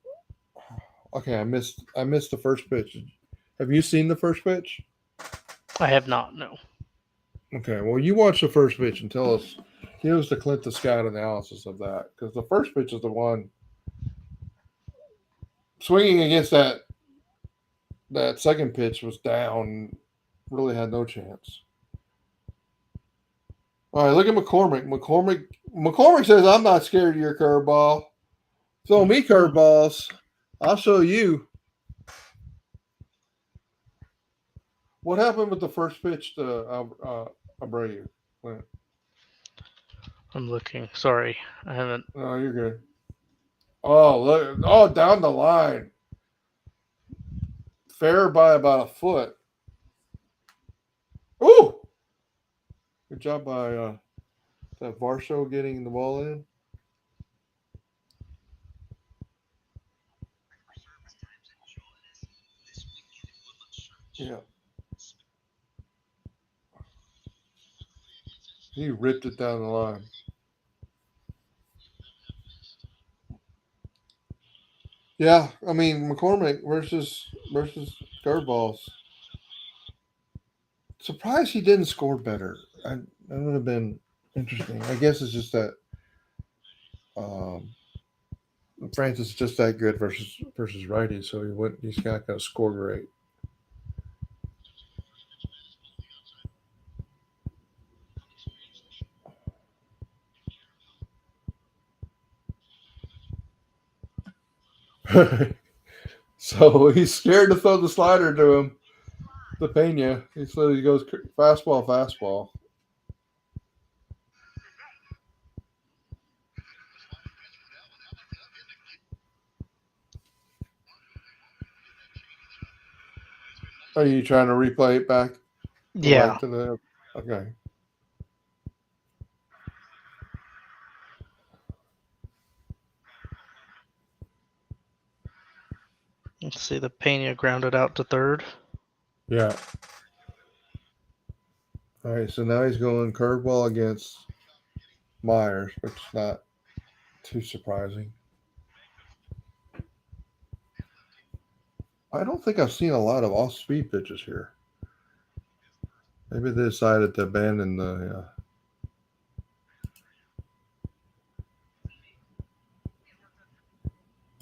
Okay, I missed the first pitch. Have you seen the first pitch? I have not. No. Okay, well, you watch the first pitch and tell us. Give us the Clint the Scout analysis of that, because the first pitch is the one swinging against that second pitch was down. Really had no chance. All right, look at McCormick. McCormick says, "I'm not scared of your curveball. Throw me curveballs. I'll show you." What happened with the first pitch to Abreu? I'm looking. Sorry, I haven't. No, you're good. Oh, look! Oh, down the line. Fair by about a foot. Ooh! Good job by that Varsho getting the ball in. Yeah. He ripped it down the line. Yeah, I mean McCormick versus curveballs. Surprised he didn't score better. That would have been interesting. I guess it's just that Francis is just that good versus righty, so he's not going to score great. So he's scared to throw the slider to him. The Pena. He goes fastball. Are you trying to replay it back? Yeah. Okay. Let's see. The Pena grounded out to third. Yeah. All right, so now he's going curveball against Myers, which is not too surprising. I don't think I've seen a lot of off-speed pitches here. Maybe they decided to abandon the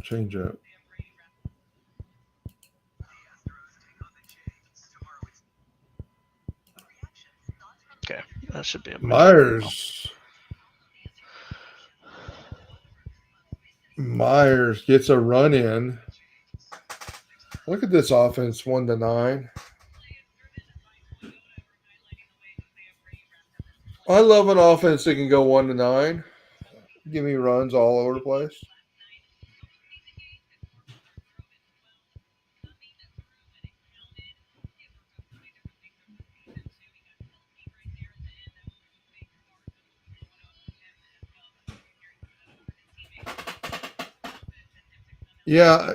changeup. Okay, that should be a Myers gets a run in. Look at this offense, 1-9. I love an offense that can go 1-9. Give me runs all over the place. Yeah.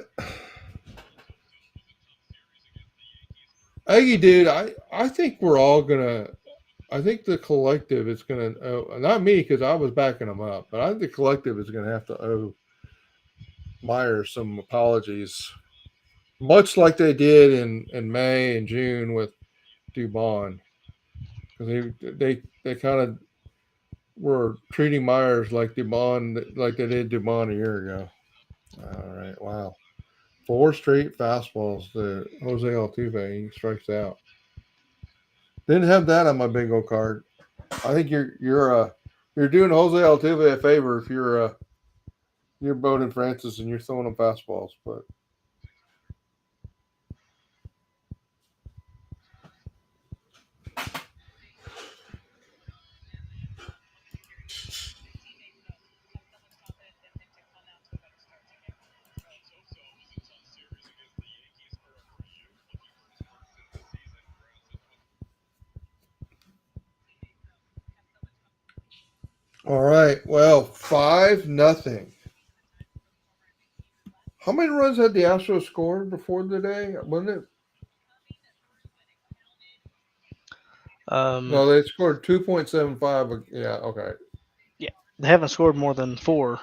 Aggie, dude, I think we're all gonna. I think the collective is gonna. Not me because I was backing them up, but I think the collective is gonna have to owe Myers some apologies, much like they did in May and June with Dubon, because they kind of were treating Myers like Dubon, like they did Dubon a year ago. All right, wow, 4 straight fastballs to Jose Altuve. He strikes out. Didn't have that on my bingo card. I think you're doing Jose Altuve a favor if you're Bowden Francis and you're throwing them fastballs, but. All right. Well, 5-0. How many runs had the Astros scored before the day? Wasn't it? No, they scored 2.75. Yeah. Okay. Yeah, they haven't scored more than 4.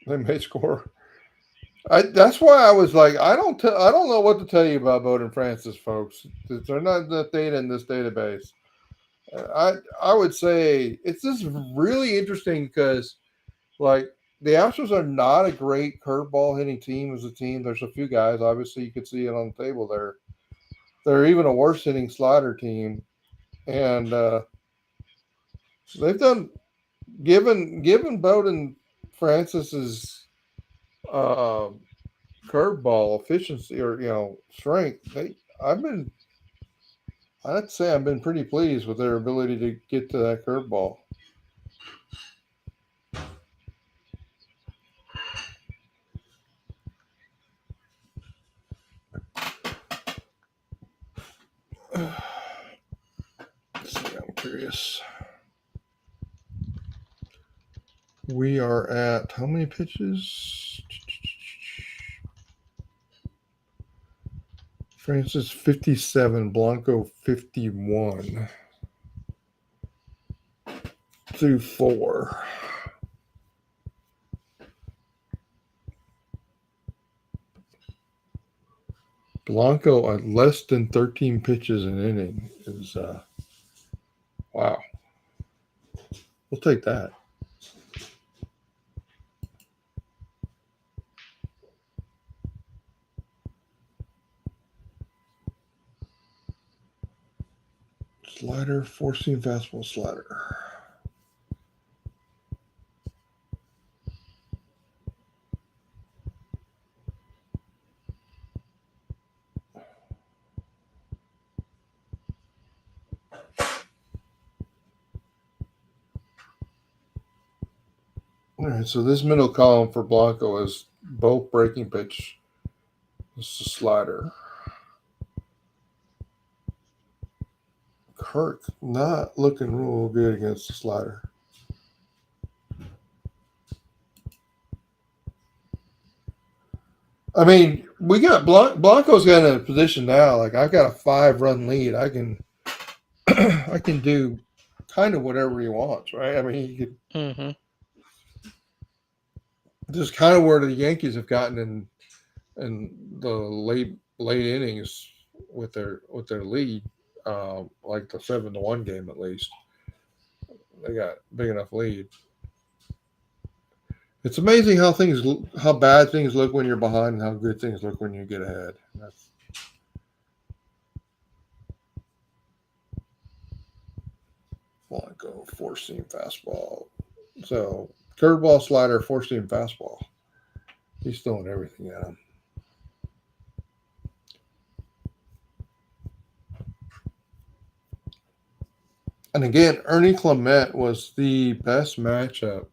They may score. That's why I was like, I don't know what to tell you about Bowden Francis, folks. They're not the data in this database. I would say it's just really interesting because like the Astros are not a great curveball hitting team as a team. There's a few guys, obviously you could see it on the table there. They're even a worse hitting slider team, and they've done given Bowden Francis's uh, curveball efficiency or strength. I'd say I've been pretty pleased with their ability to get to that curveball. Let's see, I'm curious. We are at how many pitches? Francis 57, Blanco 51. 2-4. Blanco at less than 13 pitches an inning is wow. We'll take that. Slider, 4-seam fastball slider. All right, so this middle column for Blanco is both breaking pitch. This is a slider. Kirk not looking real good against the slider. I mean, we got Blanco's got in a position now. Like I've got a 5-run lead. I can I can do kind of whatever he wants, right? I mean, he could just kind of where the Yankees have gotten in the late innings with their lead, like the 7-1 game at least. They got big enough lead. It's amazing how bad things look when you're behind and how good things look when you get ahead. That's Blanco, 4-seam fastball. So curveball, slider, 4-seam fastball. He's throwing everything at him. And again, Ernie Clement was the best matchup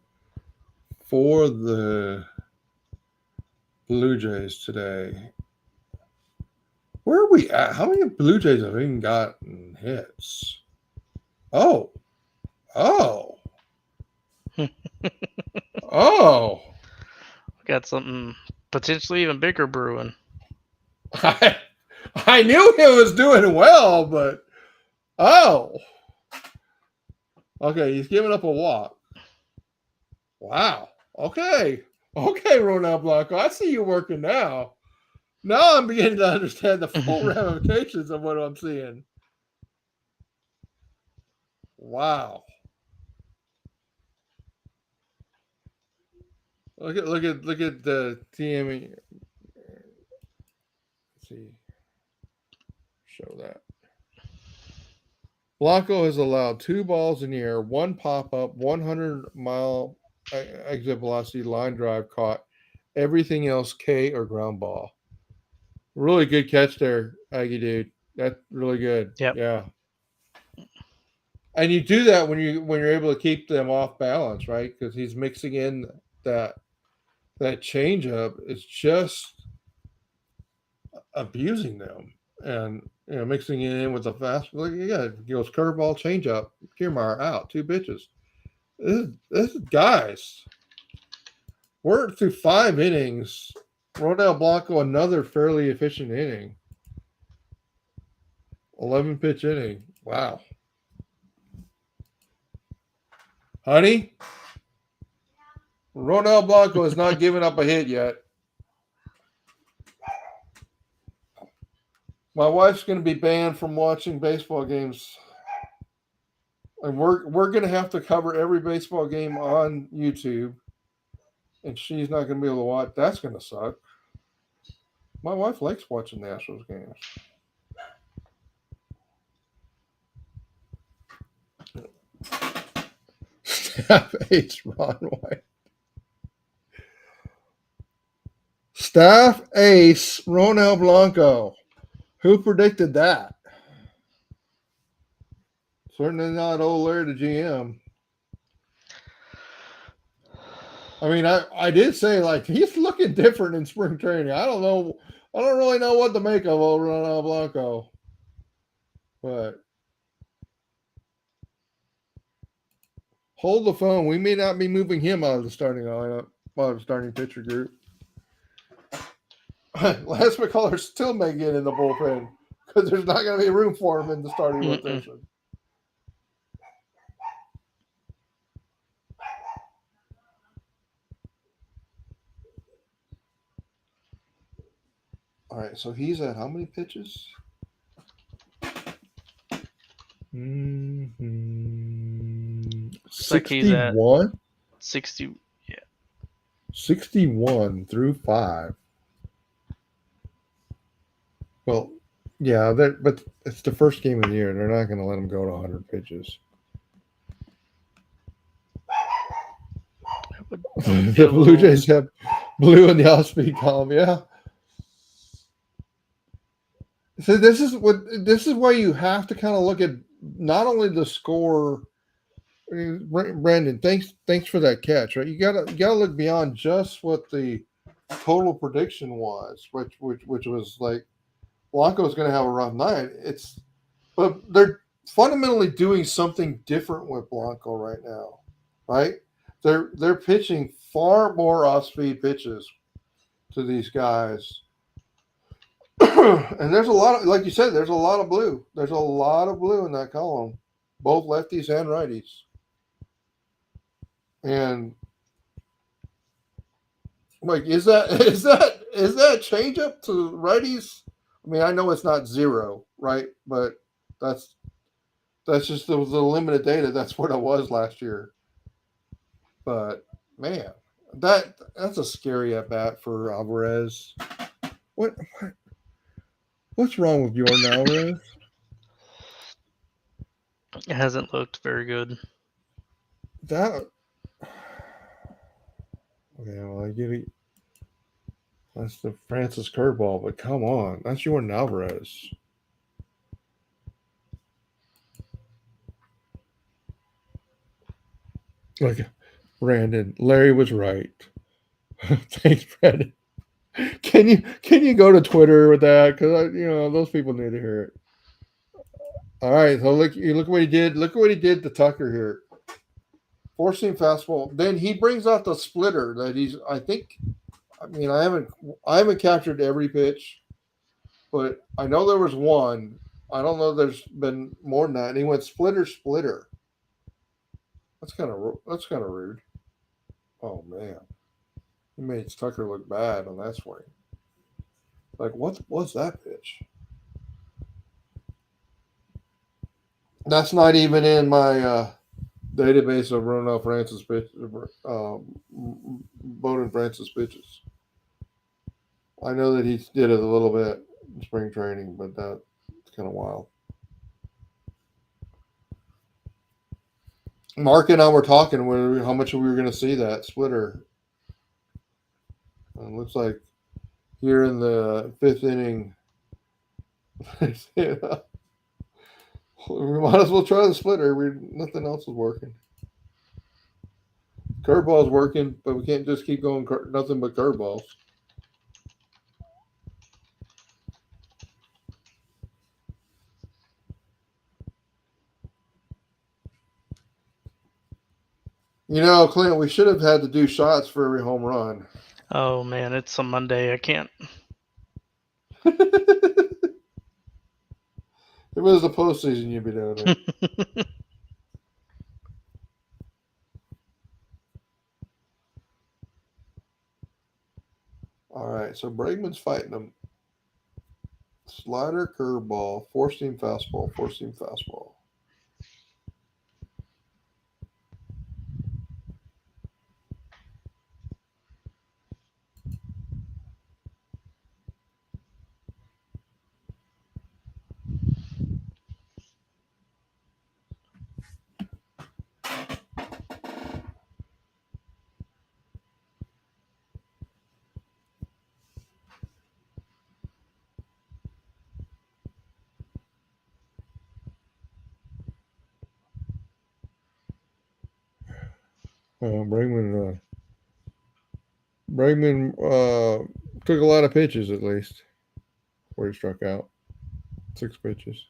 for the Blue Jays today. Where are we at? How many Blue Jays have even gotten hits? Oh. Oh, Got something potentially even bigger brewing. I knew he was doing well, but okay, he's giving up a walk. Wow. Okay, Ronald Blanco, I see you working now. Now I'm beginning to understand the full ramifications of what I'm seeing. Wow. Look at the TME. Let's see. Show that. Blanco has allowed 2 balls in the air, 1 pop up, 100-mile exit velocity line drive caught. Everything else K or ground ball. Really good catch there, Aggie dude. That's really good. Yep. Yeah. And you do that when you're able to keep them off balance, right? Because he's mixing in that changeup. It's just abusing them, and mixing it in with the fast. Look, it goes curveball, changeup, Kiermaier out, 2 pitches. This is guys. We're through 5 innings. Ronald Blanco another fairly efficient inning. 11 pitch inning. Wow. Honey, Ronald Blanco has not given up a hit yet. My wife's going to be banned from watching baseball games. And we're going to have to cover every baseball game on YouTube. And she's not going to be able to watch. That's going to suck. My wife likes watching the Astros games. Staff ace Ron White. Staff ace Ronald Blanco. Who predicted that? Certainly not old LarryTheGM. I mean, I did say, like, he's looking different in spring training. I don't know. I don't really know what to make of old Ronald Blanco. But hold the phone. We may not be moving him out of the starting lineup, out of the starting pitcher group. Lance McCullers still may get in the bullpen because there's not going to be room for him in the starting rotation. All right, so he's at how many pitches? 61? 60, yeah. 61 through 5. Well, yeah, but it's the first game of the year. They're not going to let him go to 100 pitches. The Blue Jays have blue in the off-speed column, yeah. So this is why you have to kind of look at not only the score. Brandon, thanks for that catch. Right, you gotta look beyond just what the total prediction was, which was like Blanco's going to have a rough night. But they're fundamentally doing something different with Blanco right now, right? They're pitching far more off-speed pitches to these guys. And there's a lot of, like you said, there's a lot of blue. There's a lot of blue in that column, both lefties and righties. And like, is that changeup to righties? I mean, I know it's not 0, right? But that's just the limited data. That's what it was last year. But man, that's a scary at bat for Alvarez. What's wrong with Jordan Alvarez? It hasn't looked very good. Okay, well, I give you. That's the Francis curveball, but come on, that's Jordan Alvarez. Like, Brandon, Larry was right. Thanks, Brandon. Can you go to Twitter with that? Because those people need to hear it. All right, so look what he did. Look what he did to Tucker here. 4-seam fastball. Then he brings out the splitter that he's. I think. I mean, I haven't captured every pitch, but I know there was one. I don't know. There's been more than that. And he went splitter. That's kind of rude. Oh man, he made Tucker look bad on that swing. Like, what was that pitch? That's not even in my database of Ronald Francis pitch, Bowden Francis pitches. I know that he did it a little bit in spring training, but that's kind of wild. Mark and I were talking how much we were going to see that splitter. It looks like here in the 5th inning, we might as well try the splitter. Nothing else is working. Curveball's working, but we can't just keep going nothing but curveballs. You know, Clint, we should have had to do shots for every home run. Oh man, it's a Monday. I can't. If it was the postseason, you'd be doing it. All right, so Bregman's fighting him. Slider, curveball, 4-seam fastball, 4-seam fastball. Bregman took a lot of pitches at least before he struck out. 6 pitches.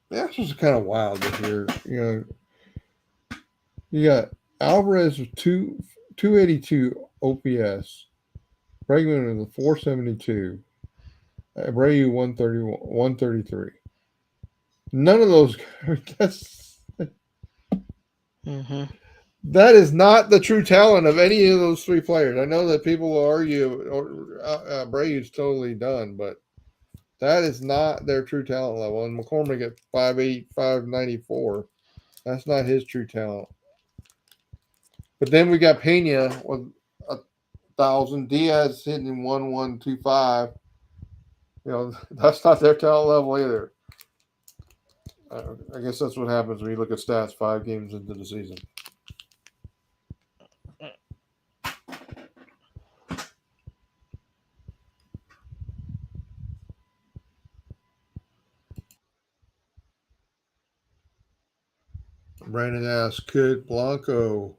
The Astros are kind of wild this year. You got Alvarez with 282 OPS, Bregman with a 472, Abreu 133. None of those. That is not the true talent of any of those 3 players. I know that people will argue Abreu's totally done, but that is not their true talent level. And McCormick at 5'8", 594. That's not his true talent. But then we got Pena with 1,000. Diaz hitting 1.125. That's not their talent level either. I guess that's what happens when you look at stats 5 games into the season. Brandon asks, could Blanco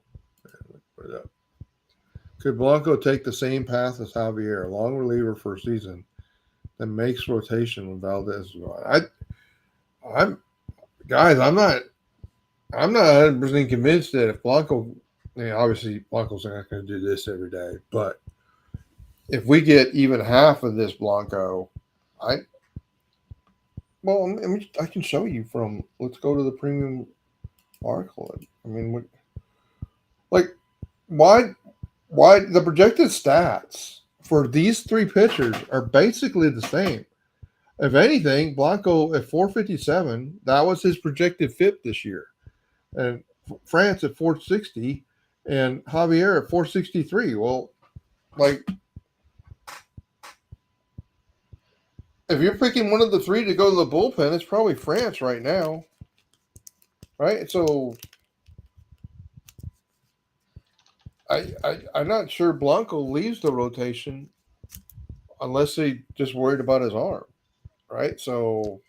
take the same path as Javier, a long reliever for a season, that makes rotation when Valdez is gone? I'm not 100% convinced that if Blanco, obviously Blanco's not going to do this every day, but if we get even half of this Blanco, I can show you let's go to the premium article. I mean, why the projected stats for these 3 pitchers are basically the same. If anything, Blanco at 457, that was his projected FIP this year. And France at 460 and Javier at 463. Well, if you're picking one of the 3 to go to the bullpen, it's probably France right now. Right? So I'm not sure Blanco leaves the rotation unless he just worried about his arm. Right? So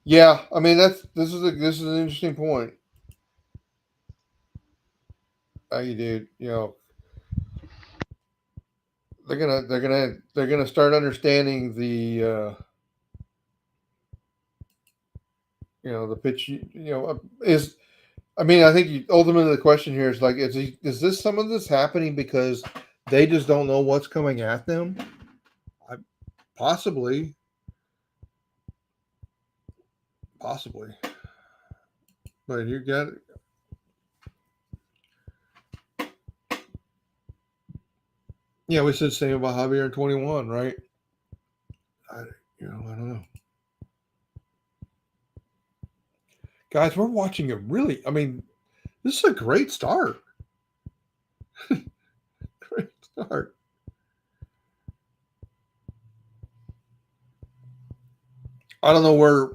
Yeah, I mean this is an interesting point. You dude, they're gonna start understanding the the pitch. Is I mean I think ultimately the question here is like is this some of this happening because they just don't know what's coming at them? I, possibly, possibly, but you got yeah. We said the same about Javier in 21, right? I I don't know. Guys, we're watching a really, I mean, this is a great start. Great start. I don't know where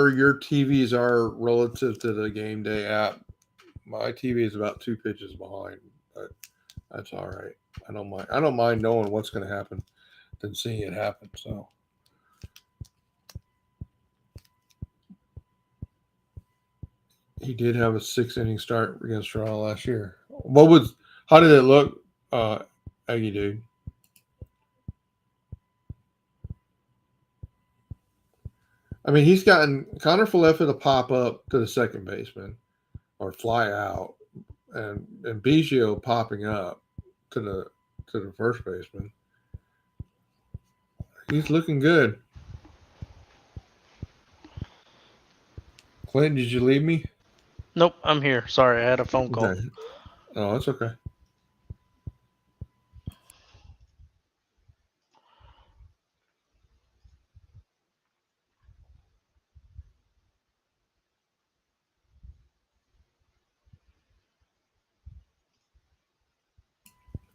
your TVs are relative to the game day app. My TV is about 2 pitches behind, but that's all right. I don't mind. I don't mind knowing what's going to happen than seeing it happen. So he did have a 6 inning start against Toronto last year. How did it look, Aggie dude? I mean, he's gotten Connor Falefa to pop up to the second baseman or fly out, and Biggio popping up to the first baseman. He's looking good. Clint, did you leave me? Nope, I'm here. Sorry, I had a phone call. Okay. Oh, that's okay.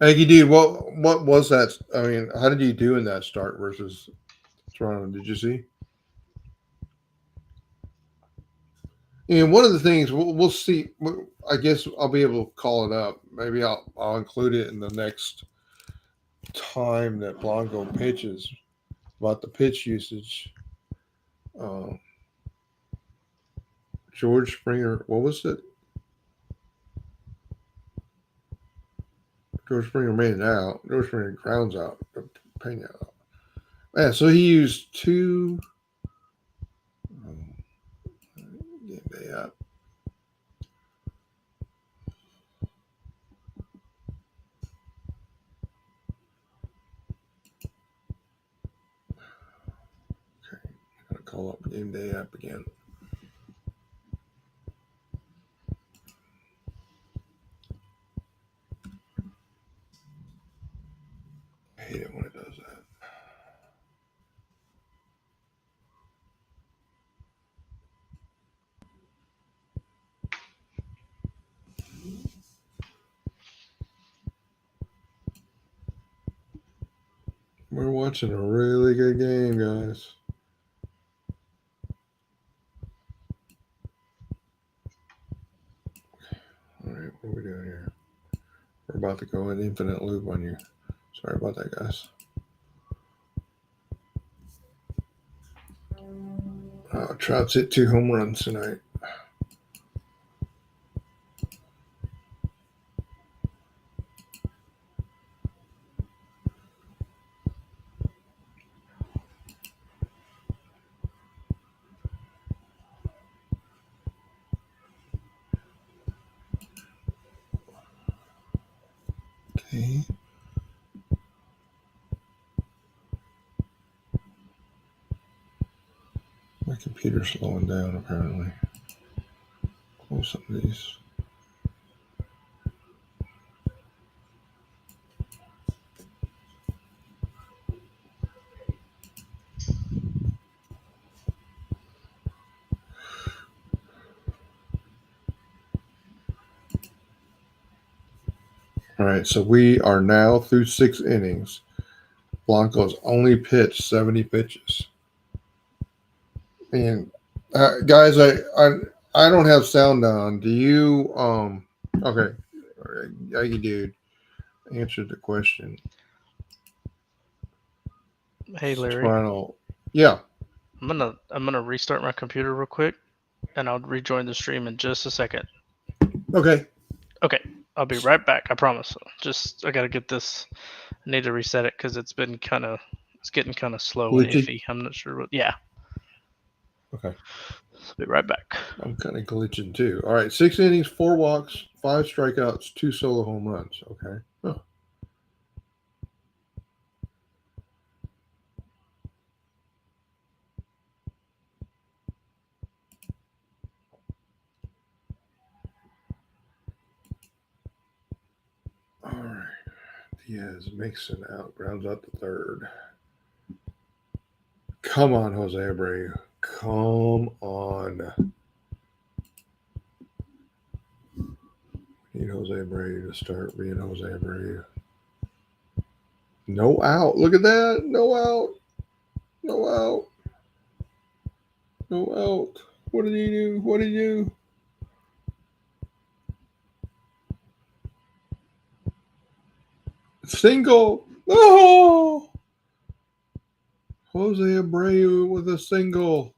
Aggie, dude, what was that? I mean, how did you do in that start versus Toronto? Did you see? And one of the things we'll see. I guess I'll be able to call it up. Maybe I'll include it in the next time that Blanco pitches about the pitch usage. Uh, George Springer, what was it? George Springer made it out. George Springer grounds out. Pena out. Man, so he used two. Yeah. Okay. I'm gonna call up game day app again. I hate it when it does that. We're watching a really good game, guys. All right, what are we doing here? We're about to go in infinite loop on you. Sorry about that, guys. Trout's hit 2 home runs tonight. Okay. My computer's slowing down, apparently. Close some of these. All right, so we are now through 6 innings. Blanco's only pitched 70 pitches. And guys, I don't have sound on. Do you? Okay, yeah, you dude answered the question. Hey, Larry. Toronto, yeah. I'm gonna restart my computer real quick, and I'll rejoin the stream in just a second. Okay. Okay, I'll be right back. I promise. Just I gotta get this. I need to reset it because it's getting kind of slow and Glitchy? iffy. I'm not sure what. Yeah. Okay. I'll be right back. I'm kind of glitching too. All right. 6 innings, 4 walks, 5 strikeouts, 2 solo home runs. Okay. Oh. All right. Diaz makes it out, grounds out to third. Come on, Jose Abreu. Come on. Need Jose Abreu to start being Jose Abreu. No out. Look at that. No out. No out. No out. What did he do? What did he do? Single. Oh! Jose Abreu with a single.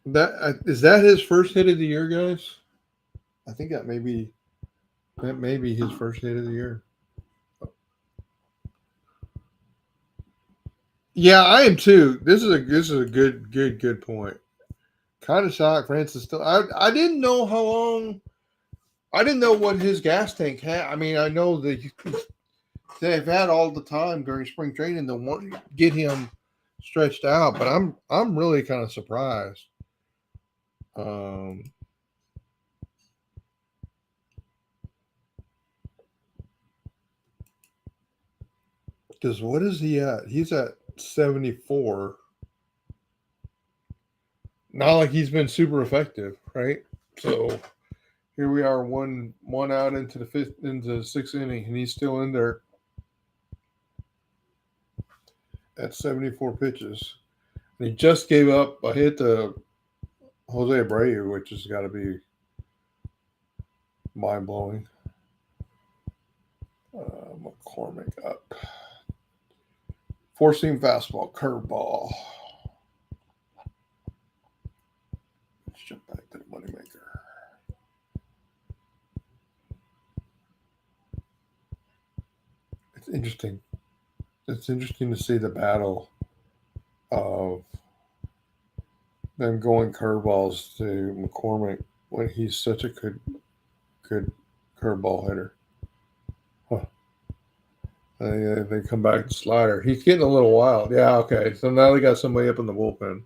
That is that his first hit of the year, guys? I think that may be his first hit of the year. Yeah, I am too. This is a good point. Kind of shocked Francis still. I didn't know how long. I didn't know what his gas tank had. I mean, I know that they've had all the time during spring training to want to get him stretched out, but I'm really kind of surprised. Because what is he at? He's at 74. Not like he's been super effective, right? So here we are, one out into the 6th inning, and he's still in there at 74 pitches. And he just gave up a hit to Jose Abreu, which has got to be mind blowing. McCormick up. 4-seam fastball, curveball. Let's jump back to the moneymaker. It's interesting. It's interesting to see the battle of them going curveballs to McCormick when he's such a good curveball hitter. Huh. They come back to slider. He's getting a little wild. Yeah, okay. So now they got somebody up in the bullpen.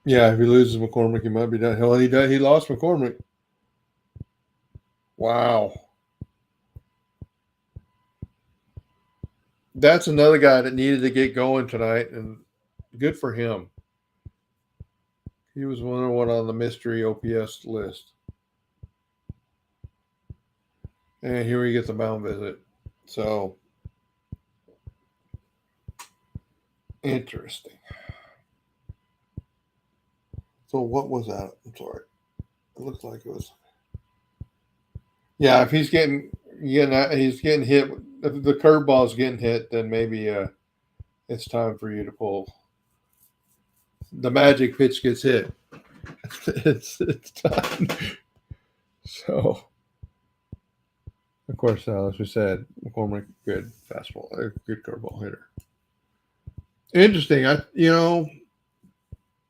Yeah, if he loses McCormick, he might be done. Hell, he lost McCormick. Wow. That's another guy that needed to get going tonight, and good for him. He was one on the mystery OPS list. And here he gets a mound visit. So, interesting. So, what was that? I'm sorry. It looks like it was. Yeah, if he's getting hit, if the curveball's getting hit, then maybe it's time for you to pull. The magic pitch gets hit. It's time. So, of course, as we said, McCormick, good fastball, good curveball hitter. Interesting.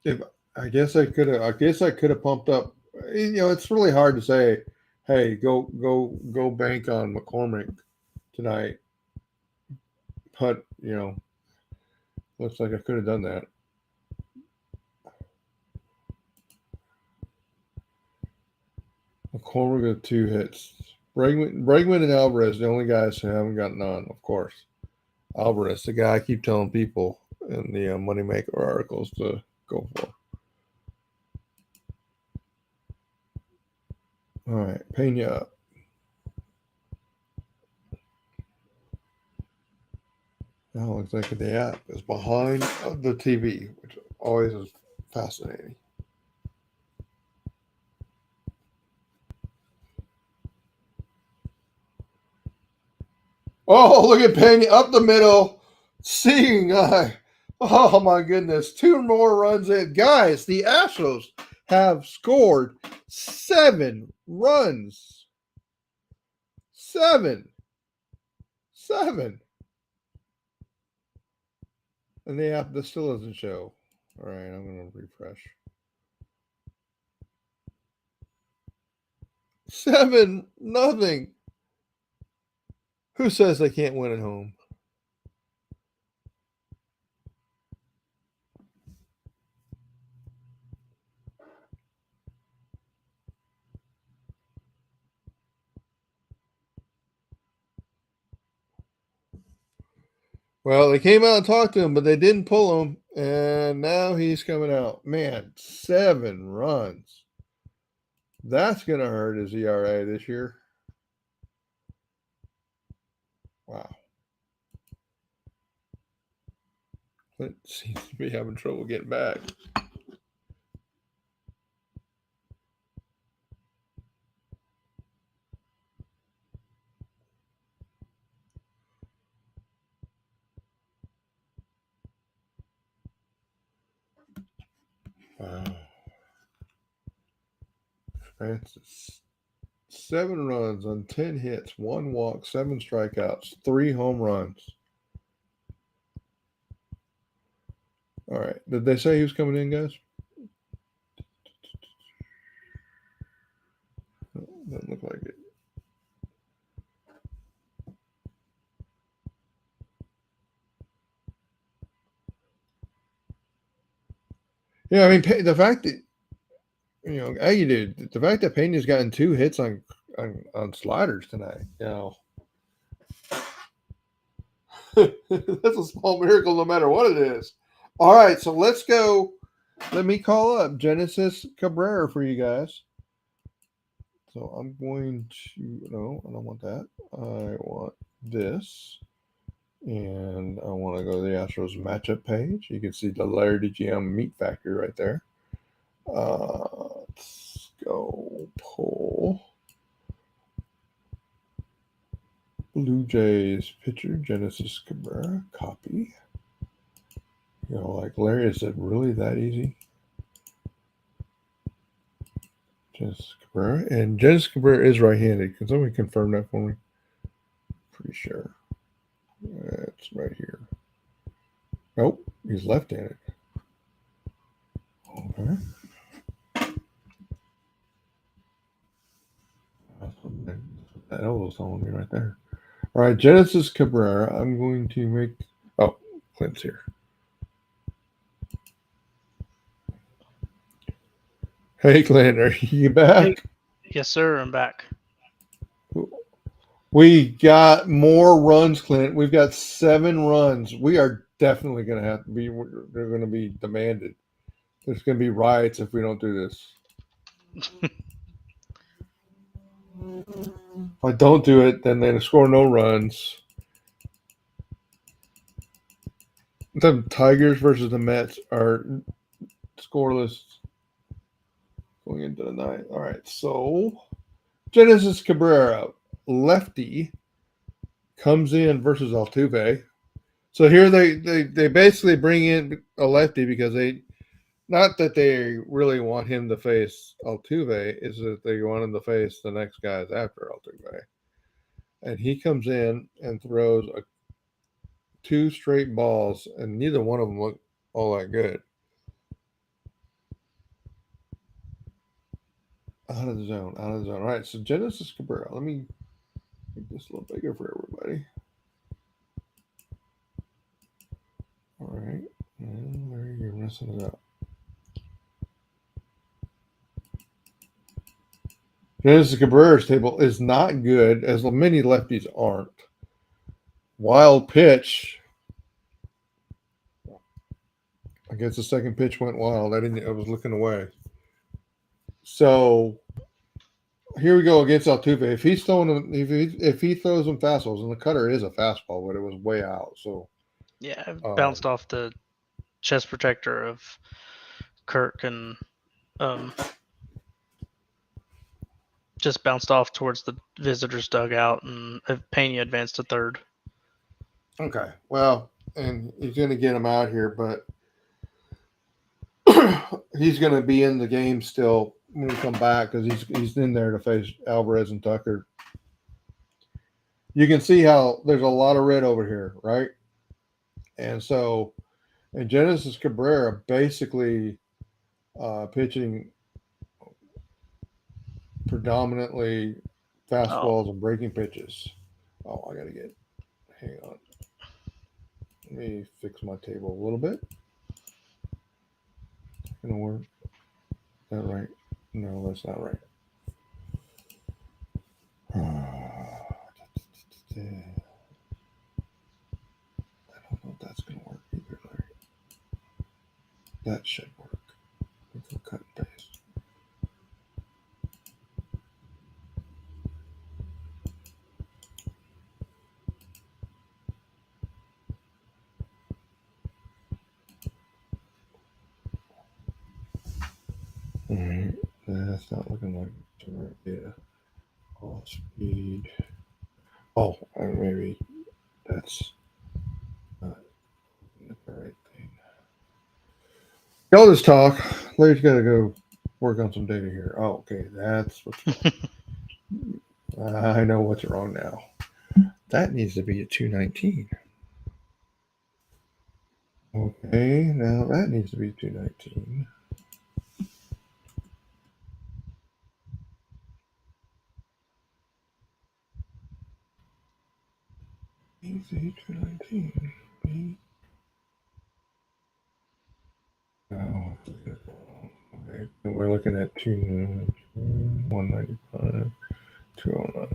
If I guess I could have pumped up. It's really hard to say, hey, go bank on McCormick tonight. But looks like I could have done that. McCormick with 2 hits. Bregman and Alvarez, the only guys who haven't gotten on, of course. Alvarez, the guy I keep telling people in the MoneyMaker articles to go for. All right, Pena up. Now looks like the app is behind the TV, which always is Fascinating. Oh, look at Pena up the middle. Seeing eye. Oh, my goodness. 2 more runs in. Guys, the Astros have scored 7 runs. 7. And this still doesn't show. All right, I'm going to refresh. 7-0. Who says they can't win at home? Well, they came out and talked to him, but they didn't pull him, and now he's coming out. Man, 7 runs. That's going to hurt his ERA this year. Wow. Clint seems to be having trouble getting back. Wow. Francis. 7 runs on 10 hits, 1 walk, 7 strikeouts, 3 home runs. All right. Did they say he was coming in, guys? No, doesn't look like it. Yeah, I mean, the fact that, Aggie dude, the fact that Pena's gotten 2 hits on sliders tonight, that's a small miracle no matter what it is. All right, so let's go. Let me call up Genesis Cabrera for you guys. So I'm going to, no, I don't want that. I want this. And I want to go to the Astros matchup page. You can see the LarryTheGM meat factory right there. Let's go pull Blue Jays pitcher Genesis Cabrera. Copy. Like Larry, is it really that easy? Genesis Cabrera. And Genesis Cabrera is right-handed. Can somebody confirm that for me? Pretty sure. That's right here. Nope, he's left-handed. Okay. That elbow's on me right there. All right, Genesis Cabrera. I'm going to make. Oh, Clint's here. Hey, Clint, are you back? Hey. Yes, sir. I'm back. We got more runs, Clint. We've got 7 runs. We are definitely going to have to be. They're going to be demanded. There's going to be riots if we don't do this. If I don't do it, then they score no runs. The Tigers versus the Mets are scoreless going into the 9th. All right, so Genesis Cabrera, lefty, comes in versus Altuve. So here they basically bring in a lefty because not that they really want him to face Altuve, is that they want him to face the next guys after Altuve. And he comes in and throws 2 straight balls, and neither one of them look all that good. Out of the zone. All right, so Genesis Cabrera. Let me make this a little bigger for everybody. All right, and there you're messing it up. Genesis Cabrera's table is not good, as many lefties aren't. Wild pitch. I guess the second pitch went wild. I was looking away. So here we go against Altuve. If he throws them fastballs, and the cutter is a fastball, but it was way out. So yeah, it bounced off the chest protector of Kirk and just bounced off towards the visitors' dugout, and Pena advanced to third. Okay. Well, and he's going to get him out here, but he's going to be in the game still when we come back because he's in there to face Alvarez and Tucker. You can see how there's a lot of red over here, right? And so, and Genesis Cabrera basically pitching predominantly fastballs and breaking pitches. Oh, I got to hang on. Let me fix my table a little bit. Gonna work. Is that right? No, that's not right. I don't know if that's gonna work either, Larry. That should work. We can cut and paste. All right, that's not looking like it's the right data. All speed. Oh, maybe that's not the right thing. Y'all just talk. Larry's got to go work on some data here. Oh, okay, that's what's wrong. I know what's wrong now. That needs to be a 219. Okay, now that needs to be 219. Easy 219. Oh, okay. We're looking at 195, 209.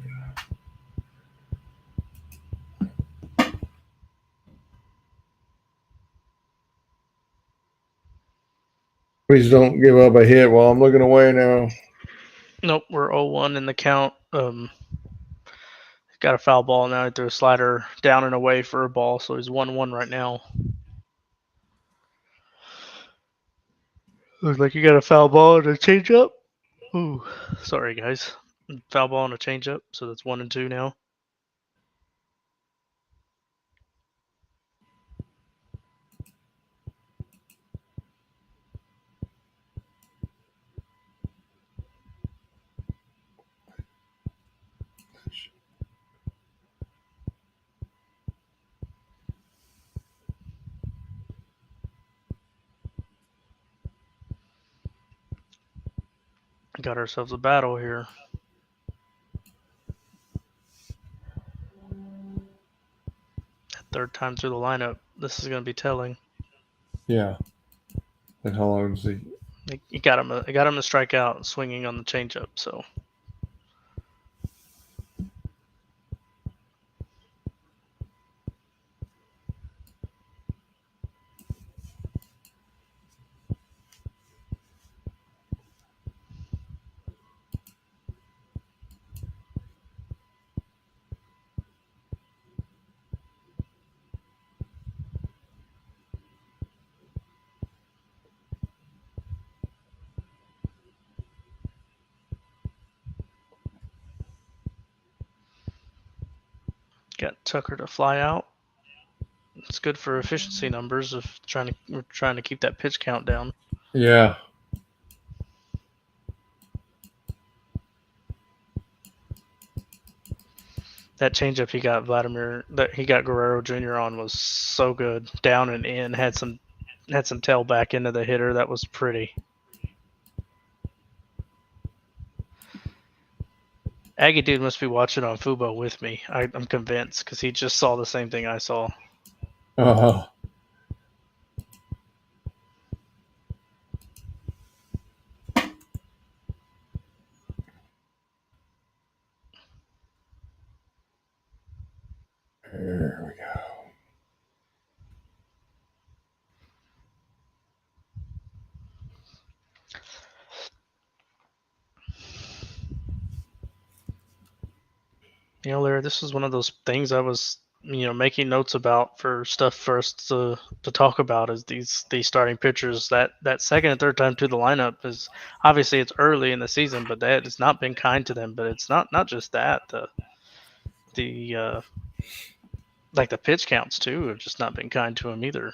Please don't give up a hit while I'm looking away now. Nope, we're 0-1 in the count. Got a foul ball now. He threw a slider down and away for a ball, so he's 1-1 right now. Looks like you got a foul ball and a changeup. Ooh, sorry guys. Foul ball and a changeup, so that's 1-2 now. Got ourselves a battle here. Third time through the lineup. This is going to be telling. Yeah. And how long is he? He got him to strike out swinging on the changeup. So. Got Tucker to fly out. It's good for efficiency numbers of we're trying to keep that pitch count down. Yeah. That changeup he got Guerrero Jr. on was so good. Down and in, had some tail back into the hitter. That was pretty. Aggie dude must be watching on Fubo with me. I'm convinced because he just saw the same thing I saw. Uh-huh. There we go. Larry, this was one of those things I was making notes about for stuff for us to talk about is these starting pitchers. That second and third time to the lineup is obviously it's early in the season, but that has not been kind to them. But it's not just that the like the pitch counts too have just not been kind to him either.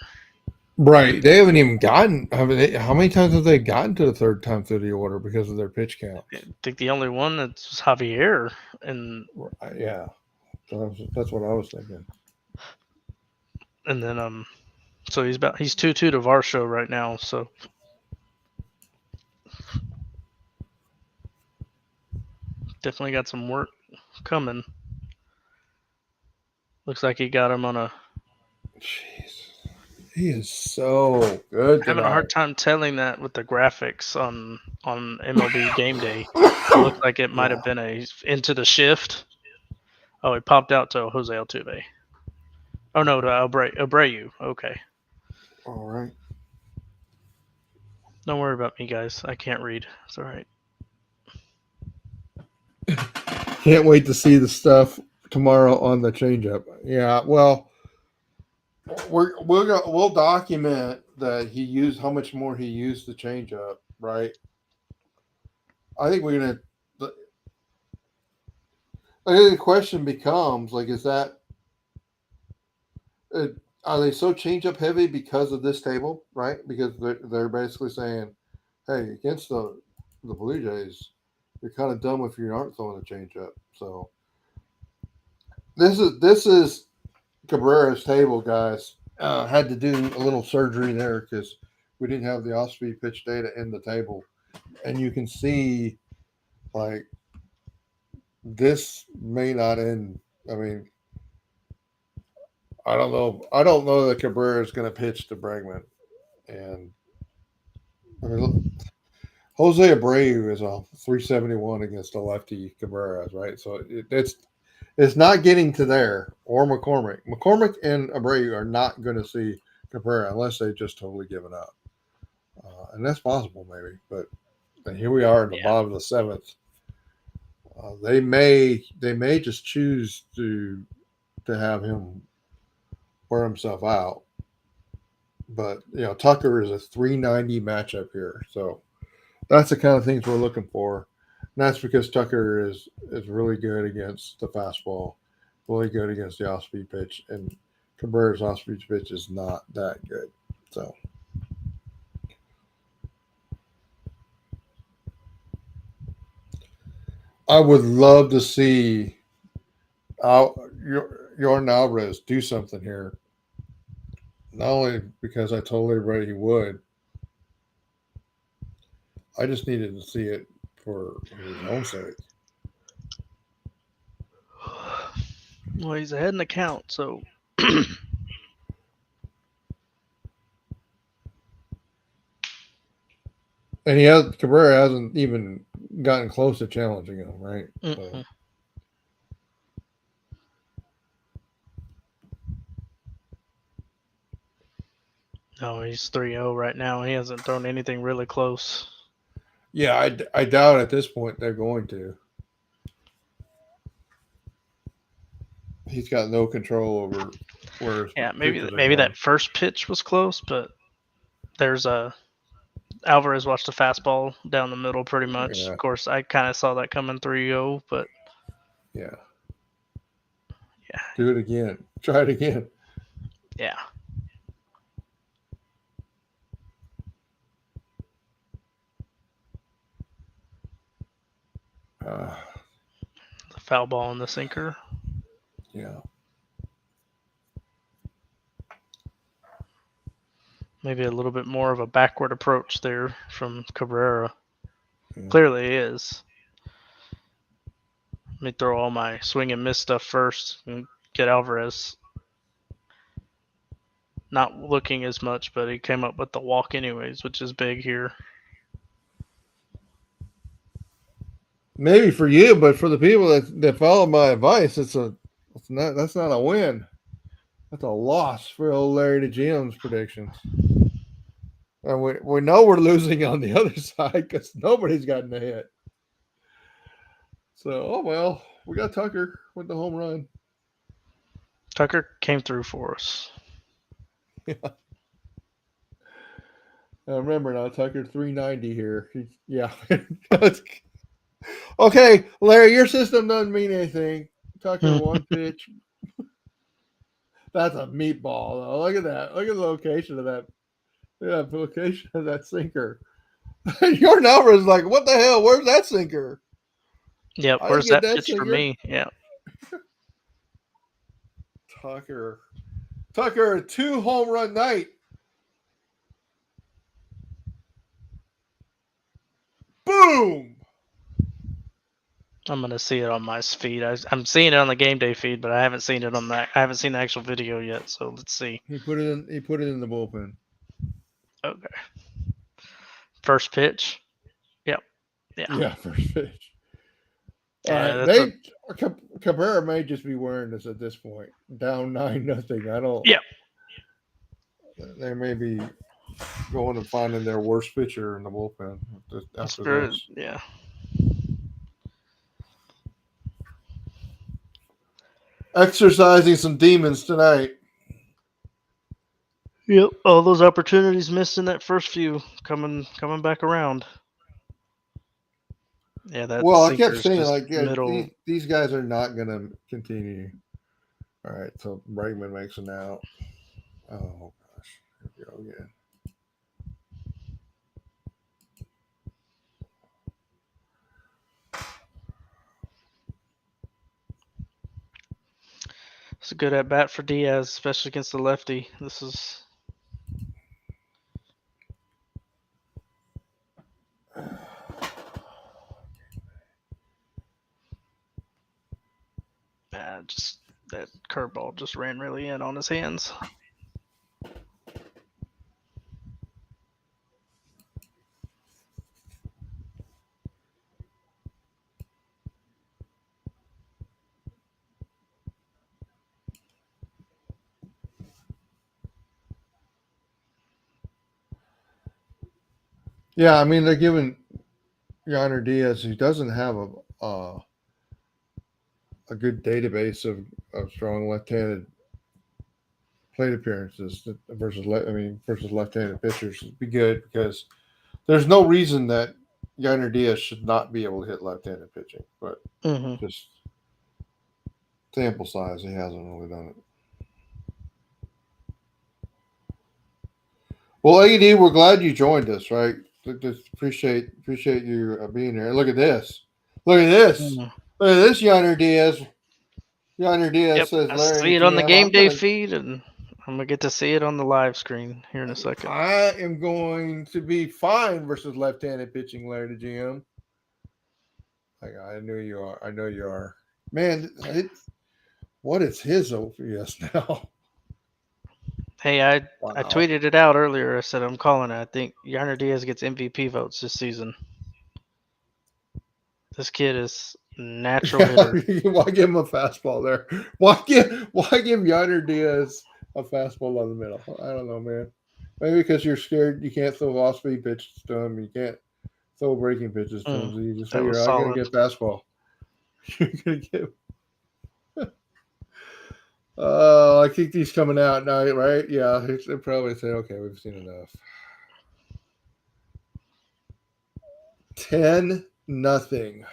Right. They haven't even gotten. How many times have they gotten to the third time through the order because of their pitch I counts? think the only one that's Javier, and Yeah. That's what I was thinking. then so he's 2-2 to Varsho right now. So definitely got some work coming. Looks like he got him on a. Jeez. He is so good Having a hard tonight. time telling that with the graphics on MLB Game Day. It looked like it might have Yeah. been a into the shift. Oh, it popped out to Jose Altuve. Oh no, to Abreu. Okay, All right. don't worry about me, guys. I can't read. It's all right. Can't wait to see the stuff tomorrow on the changeup. Yeah. Well, we'll document that he used how much more he used the changeup. Right. I think we're gonna. I think the question becomes like, is that uh, are they so changeup heavy because of this table? Right. Because they're basically saying, hey, against the Blue Jays, you're kind of dumb if you aren't throwing a changeup. So this is Cabrera's table, guys. Had to do a little surgery there because we didn't have the off-speed pitch data in the table, and you can see like this may not end. I mean, I don't know. I don't know that Cabrera is going to pitch to Bregman, and I mean, Jose Abreu is a 371 against a lefty Cabrera, right? So it's not getting to there or McCormick. McCormick and Abreu are not going to see Cabrera unless they just totally given up, and that's possible maybe. But here we are in the Yeah, bottom of the seventh. They may just choose to have him wear himself out. But Tucker is a 390 matchup here, so that's the kind of things we're looking for. And that's because Tucker is really good against the fastball, really good against the off speed pitch, and Cabrera's off speed pitch is not that good. So I would love to see Jordan Alvarez do something here. Not only because I told everybody he would, I just needed to see it for his own sake. well, he's ahead in the count, so And Cabrera hasn't even gotten close to challenging him, right? So no, he's 3-0 right now. He hasn't thrown anything really close. yeah, I doubt at this point they're going to. He's got no control over where his Yeah, pitches are maybe going. that first pitch was close, but there's a Alvarez watched the fastball down the middle pretty much. Yeah, Of course, I kind of saw that coming 3-0, but yeah. yeah, Do it again. Try it again. yeah. Uh, The foul ball in the sinker. yeah. Maybe a little bit more of a backward approach there from Cabrera. Yeah. Clearly is. Let me throw all my swing and miss stuff first and get Alvarez not looking as much, but he came up with the walk anyways, which is big here. Maybe for you, but for the people that follow my advice, that's not a win. That's a loss for old Larry the GM's predictions. And we know we're losing on the other side because nobody's gotten a hit. So, oh well, we got Tucker with the home run. Tucker came through for us. Remember now, Tucker 390 here. Yeah. Okay, Larry, your system doesn't mean anything. Tucker, one pitch. That's a meatball, though. Look at that. Look at the location of that. Yeah, the location of that sinker. Your number is like, what the hell? Where's that sinker? Yep, How where's you get that pitch sinker? for me? Yeah. Tucker, a 2 home run night. Boom! I'm gonna see it on my feed. I'm seeing it on the game day feed, but I haven't seen it on that. I haven't seen the actual video yet. So let's see. He put it in. He put it in the bullpen. Okay. First pitch. Yep. Yeah. Yeah, first pitch. All Yeah, right, Cabrera may just be wearing this at this point. Down 9-0. I don't. Yeah. They may be going and finding their worst pitcher in the bullpen after this. Yeah. Exercising some demons tonight. Yep. All those opportunities missed in that first few coming back around. Yeah, that. Well, I kept saying middle. These guys are not going to continue. All right, so Bregman makes an out. Oh gosh, here we go again. It's a good at bat for Diaz, especially against the lefty. This is. Just that curveball just ran really in on his hands. Yeah, I mean they're giving Yonder Diaz, who doesn't have a good database of strong left-handed plate appearances versus left-handed pitchers would be good because there's no reason that Yonder Diaz should not be able to hit left-handed pitching, but just sample size, he hasn't really done it. Well, AD, we're glad you joined us, right? Just appreciate you being here. Look at this. Look at this. Look at this, Yonder Diaz. Yonder Diaz says, I Larry, see it on the game day feed, and I'm gonna get to see it on the live screen here in a second. I am going to be fine versus left-handed pitching, Larry the GM. I knew you are. I know you are. Man, what is his OPS now? Hey, I tweeted it out earlier. I said I'm calling it. I think Yonder Diaz gets MVP votes this season. This kid is natural hitter. Why give him a fastball there? Why give Yonder Diaz a fastball on the middle? I don't know, man. Maybe because you're scared you can't throw off-speed pitches to him. You can't throw breaking pitches to him. So you just figure I'm going to get fastball. You're going to get. I think he's coming out now, right? Yeah, they probably say, okay, we've seen enough. 10-0.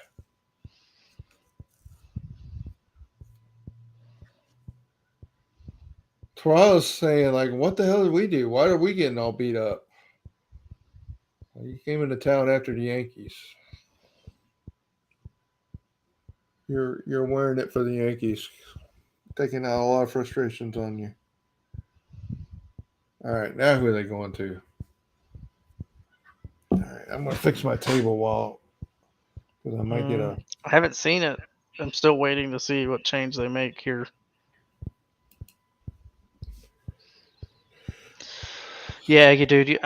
Toronto's saying, like, what the hell did we do? Why are we getting all beat up? Well, you came into town after the Yankees. You're wearing it for the Yankees, taking out a lot of frustrations on you. All right, now who are they going to? All right, I'm going to fix my table because I might get a. I haven't seen it. I'm still waiting to see what change they make here. Yeah, you dude.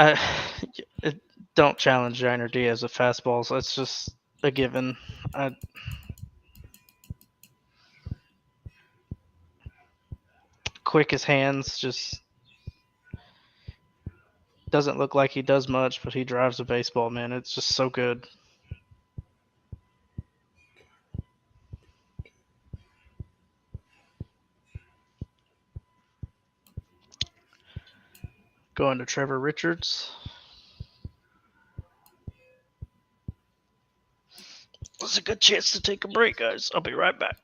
Don't challenge Yonder Diaz with fastballs. That's just a given. Quick as hands, just doesn't look like he does much, but he drives a baseball, man. It's just so good. going to Trevor Richards. It's a good chance to take a break, guys. I'll be right back.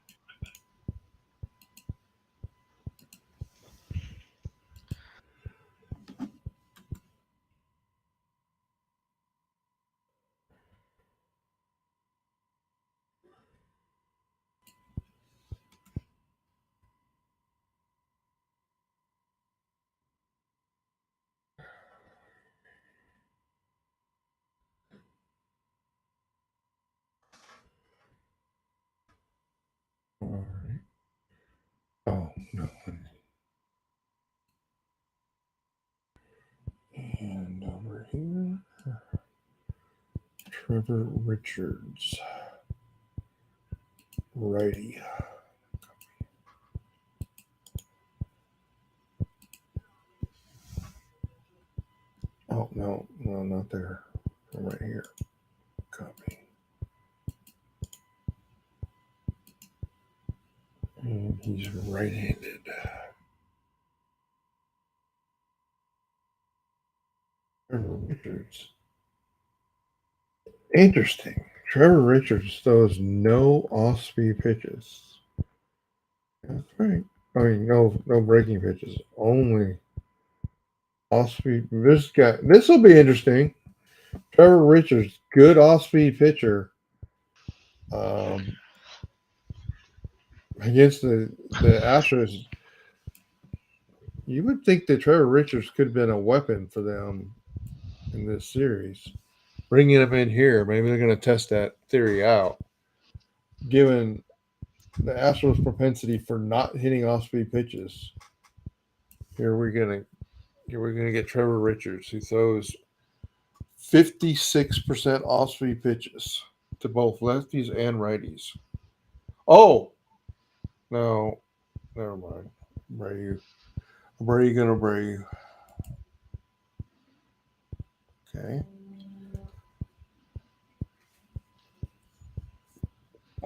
All right. Oh, no. And over here, Trevor Richards, righty. Oh, no, not there. Right here. Copy. And he's right-handed. Trevor Richards. Interesting. Trevor Richards throws no off-speed pitches. That's right. I mean, no breaking pitches. Only off-speed. This will be interesting. Trevor Richards, good off-speed pitcher. Against the Astros, you would think that Trevor Richards could have been a weapon for them in this series. Bringing him in here, maybe they're going to test that theory out. Given the Astros' propensity for not hitting off-speed pitches, here we're gonna get Trevor Richards, who throws 56% off-speed pitches to both lefties and righties. Oh, no, never mind. Brady gonna Brady. Okay.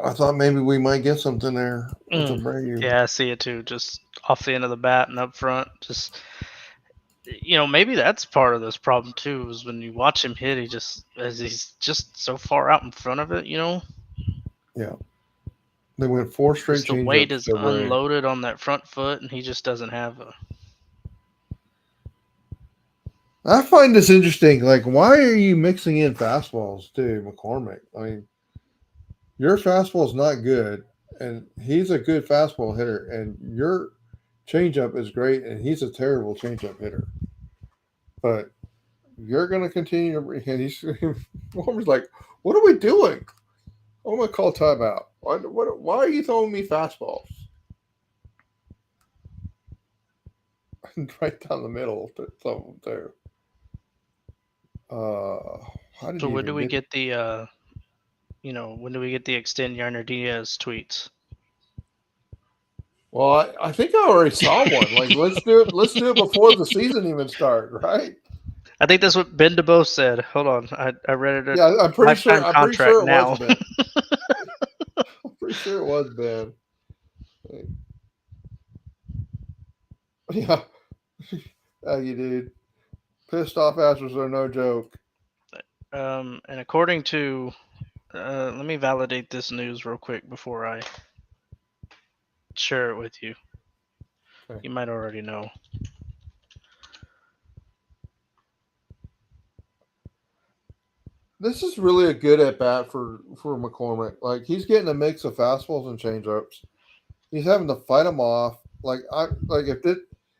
I thought maybe we might get something there with the Brady. Yeah, I see it too. Just off the end of the bat and up front. Just, maybe that's part of this problem too. Is when you watch him hit, he's just so far out in front of it. Yeah. They went 4 straight just the changeups. weight is unloaded on that front foot, and he just doesn't have a. I find this interesting. Like, why are you mixing in fastballs too, McCormick? I mean, your fastball is not good, and he's a good fastball hitter, and your changeup is great, and he's a terrible changeup hitter. But you're going to continue to. And he's Warmer's like, "What are we doing? I'm going to call timeout. Why are you throwing me fastballs?" Right down the middle to some of them too. So when do we get the when do we get the extend Yarner Diaz tweets? Well, I think I already saw one. Like, let's do it. Let's do it before the season even starts, right? I think that's what Ben DeBose said. Hold on, I read it. Yeah, I'm pretty sure. I'm pretty sure it now. was Ben. I'm pretty sure it was Ben. Yeah, you dude. Pissed off Astros are no joke. And according to, let me validate this news real quick before I share it with you. Okay. You might already know. This is really a good at bat for McCormick. Like, he's getting a mix of fastballs and changeups. He's having to fight them off.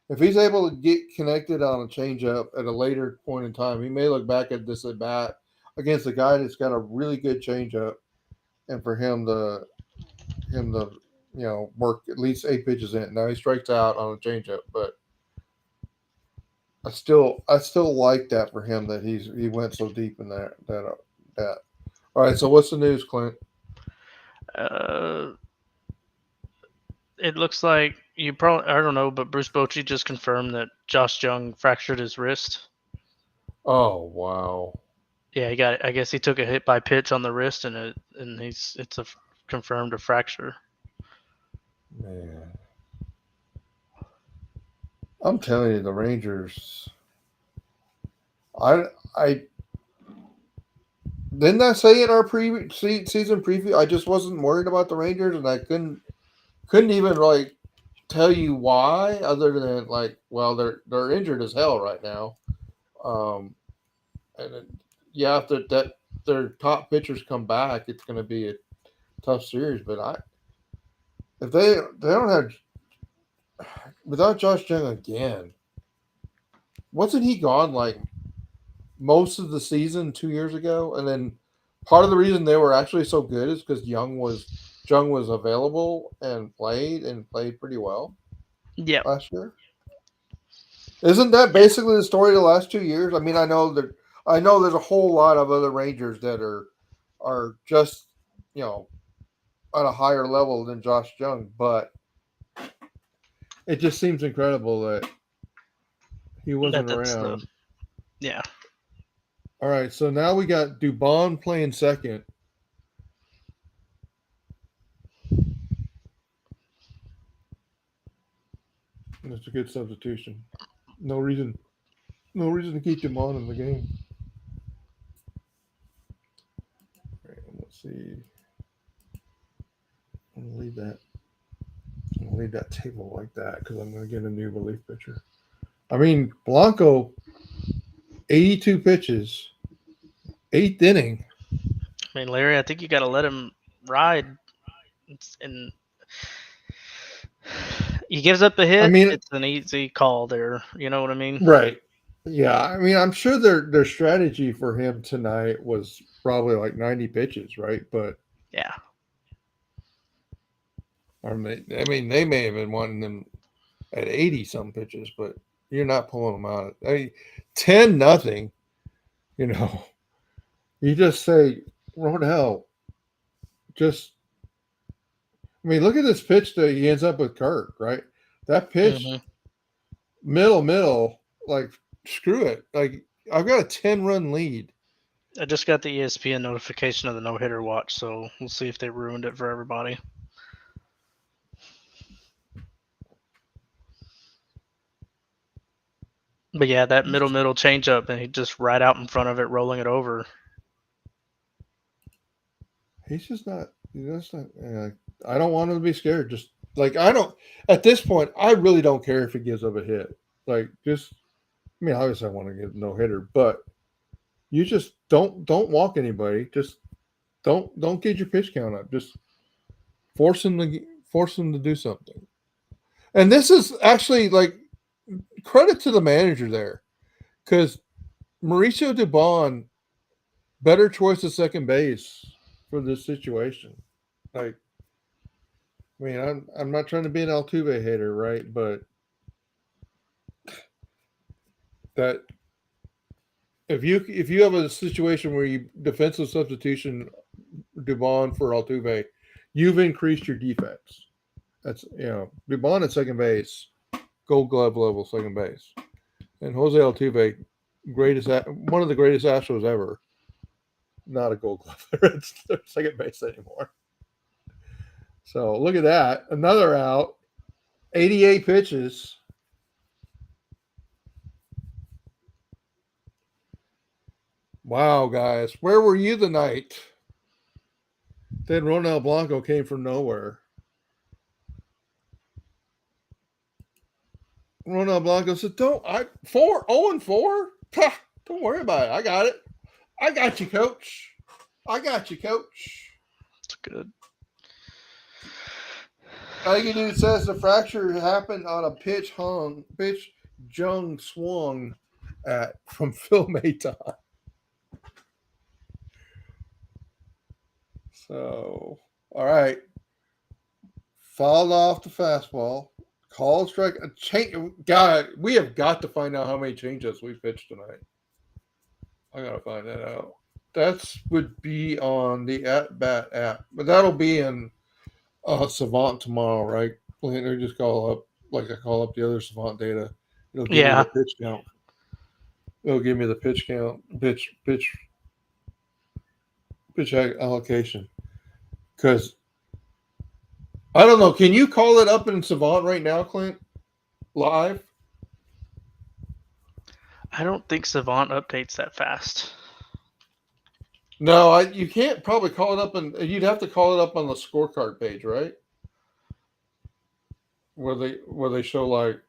If he's able to get connected on a changeup at a later point in time, he may look back at this at bat against a guy that's got a really good changeup, and for him to work at least 8 pitches in. Now he strikes out on a changeup, but I still like that for him that he went so deep in that. All right, so what's the news, Clint? It looks like I don't know, but Bruce Bochy just confirmed that Josh Jung fractured his wrist. Oh, wow. Yeah, he got it. I guess he took a hit by pitch on the wrist, and it's confirmed a fracture. Man, I'm telling you, the Rangers. I didn't I say in our season preview I just wasn't worried about the Rangers, and I couldn't even like tell you why, other than like, well, they're injured as hell right now. Um, and it, yeah, if that their top pitchers come back, it's going to be a tough series. But if they don't have without Josh Jung again, wasn't he gone like most of the season 2 years ago? And then part of the reason they were actually so good is because Jung was available and played pretty well Yep. last year. Isn't that basically the story of the last 2 years? I mean, I know there's a whole lot of other Rangers that are just, you know, on a higher level than Josh Jung, but it just seems incredible that he wasn't That's the around. yeah. All right, so now we got Dubon playing second. That's a good substitution. No reason, no reason to keep Dubon in the game. All right, let's see. I'm gonna leave that. I'm gonna leave that table like that because I'm gonna get a new relief pitcher. I mean, Blanco, 82 pitches, eighth inning. I mean, Larry, I think you got to let him ride, and he gives up a I hit. mean, It's an easy call there. You know what I mean? right. Yeah, I mean, I'm sure their strategy for him tonight was probably like 90 pitches, right? But Yeah. I mean, they may have been wanting them at 80 some pitches, but you're not pulling them out. I mean, 10-0. You know, you just say, Rodell, just. I mean, look at this pitch that he ends up with Kirk, right? That pitch, Hmm. middle, like screw it. Like I've got a 10-run lead. I just got the ESPN notification of the no hitter watch, so we'll see if they ruined it for everybody. But yeah, that middle change up, and he just right out in front of it, rolling it over. He's just not. That's not. I don't want him to be scared. Just like I don't. At this point, I really don't care if he gives up a hit. Like just. I mean, obviously, I want to get no hitter, but you just don't walk anybody. Just don't get your pitch count up. Just force them to do something. And this is actually like credit to the manager there, because Mauricio Dubon, better choice of second base for this situation. Like, I mean, I'm not trying to be an Altuve hater, right? But that if you have a situation where you defensive substitution Dubon for Altuve, you've increased your defense. That's Dubon at second base, Gold Glove level second base, and Jose Altuve, one of the greatest Astros ever. Not a Gold Glover at second base anymore. So look at that. Another out. 88 pitches. Wow, guys. Where were you the night? Then Ronel Blanco came from nowhere. Ronel Blanco said, "Don't I 4-0-4? Don't worry about it. I got it. I got you, coach. I got you, coach." It's good. All you dude says the fracture happened on a pitch Jung swung at from Phil Maton. So, all right. Fouled off the fastball. Called strike. God, we have got to find out how many changeups we pitched tonight. I gotta find that out. That would be on the at bat app, but that'll be in Savant tomorrow, right? Or just call up like I call up the other Savant data. It'll give me Yeah. the pitch count. It'll give me the pitch count, pitch allocation. Because I don't know. Can you call it up in Savant right now, Clint? Live? I don't think Savant updates that fast. No, you can't probably call it up, and you'd have to call it up on the scorecard page, right? Where they show like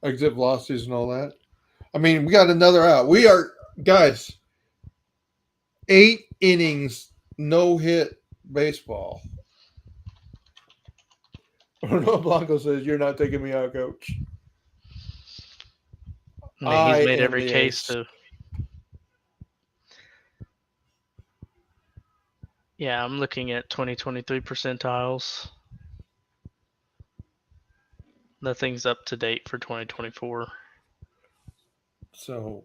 exit velocities and all that. I mean, we got another out. We are, guys, 8 innings, no hit baseball. Ronaldo Blanco says, "You're not taking me out, coach." I mean, he's made every case to. Yeah, I'm looking at 2023 percentiles. Nothing's up to date for 2024. So,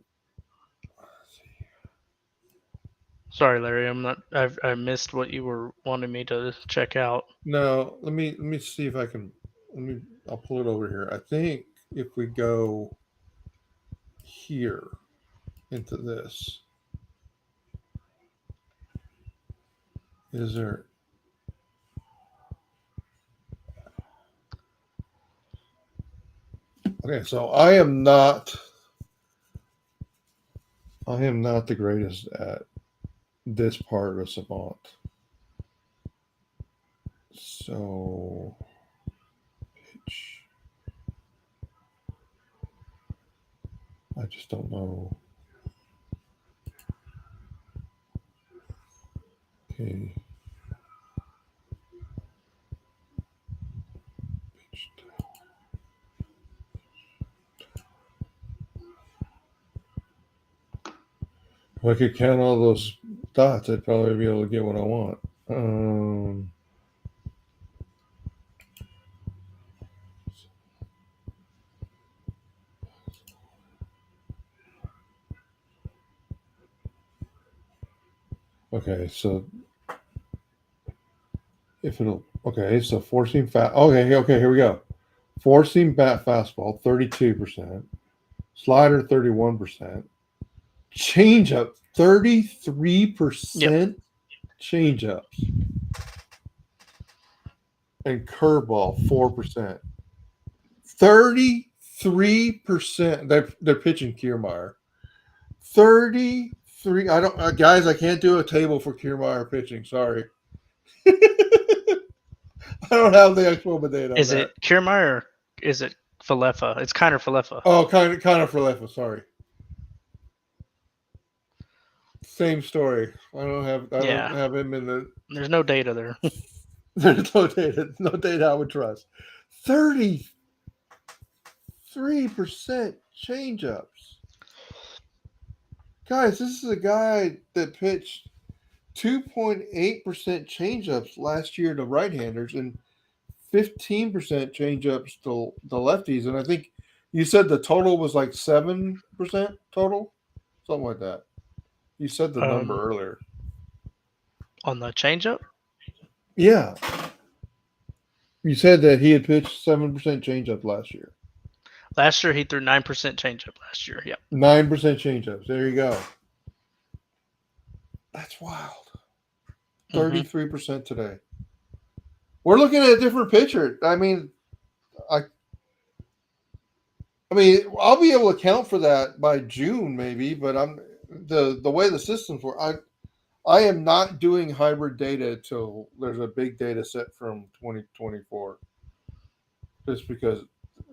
sorry, Larry. I missed what you were wanting me to check out. no, let me see if I can. I'll pull it over here. I think if we go here into this, is there? Okay, so I am not the greatest at this part of Savant. So, pitch. I just don't know. Okay. If I could count all those dots, I'd probably be able to get what I want. Okay, so so four-seam okay, here we go. Four-seam bat fastball, 32%. Slider, 31%. Changeup, 33% changeups. And curveball, 4%. 33%. They're pitching Kiermaier. 33. I don't, guys. I can't do a table for Kiermaier pitching. Sorry. I don't have the actual data on Is that. it Kiermaier or is it Falefa? It's kind of Falefa. Oh, kind of Falefa. Sorry. Same story. I don't have him in the. There's no data there. There's no data. No data I would trust. 33% changeups. Guys, this is a guy that pitched 2.8% changeups last year to right-handers and 15% changeups to the lefties. And I think you said the total was like 7% total, something like that. You said the number earlier. On the changeup? Yeah. You said that he had pitched 7% changeup last year. Last year he threw 9% changeup last year. Yep. 9% changeups. There you go. That's wild. 33% today. We're looking at a different pitcher. I mean, I'll be able to account for that by June maybe, but I'm the way the systems work. I am not doing hybrid data till there's a big data set from 2024. Just because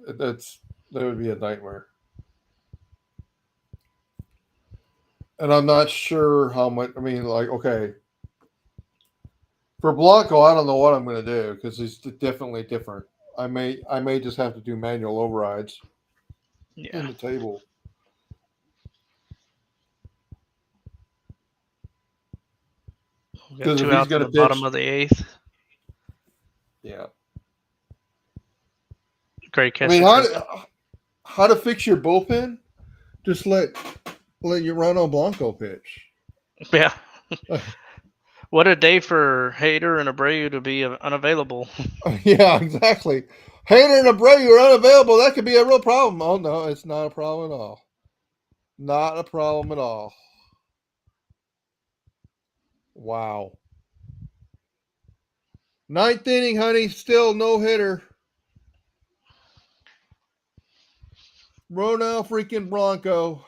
that would be a nightmare. And I'm not sure how much. I mean, like, okay, for Blanco, I don't know what I'm going to do because he's definitely different. I may just have to do manual overrides in the table. Because 2 outs at the bottom of the 8th. Yeah. Great catch. I mean, how to fix your bullpen? Just let your Rano Blanco pitch. Yeah. What a day for Hader and Abreu to be unavailable. Yeah, exactly. Hader and Abreu are unavailable. That could be a real problem. Oh, no, it's not a problem at all. Not a problem at all. Wow. 9th inning, honey. Still no hitter. Ronald freaking Blanco.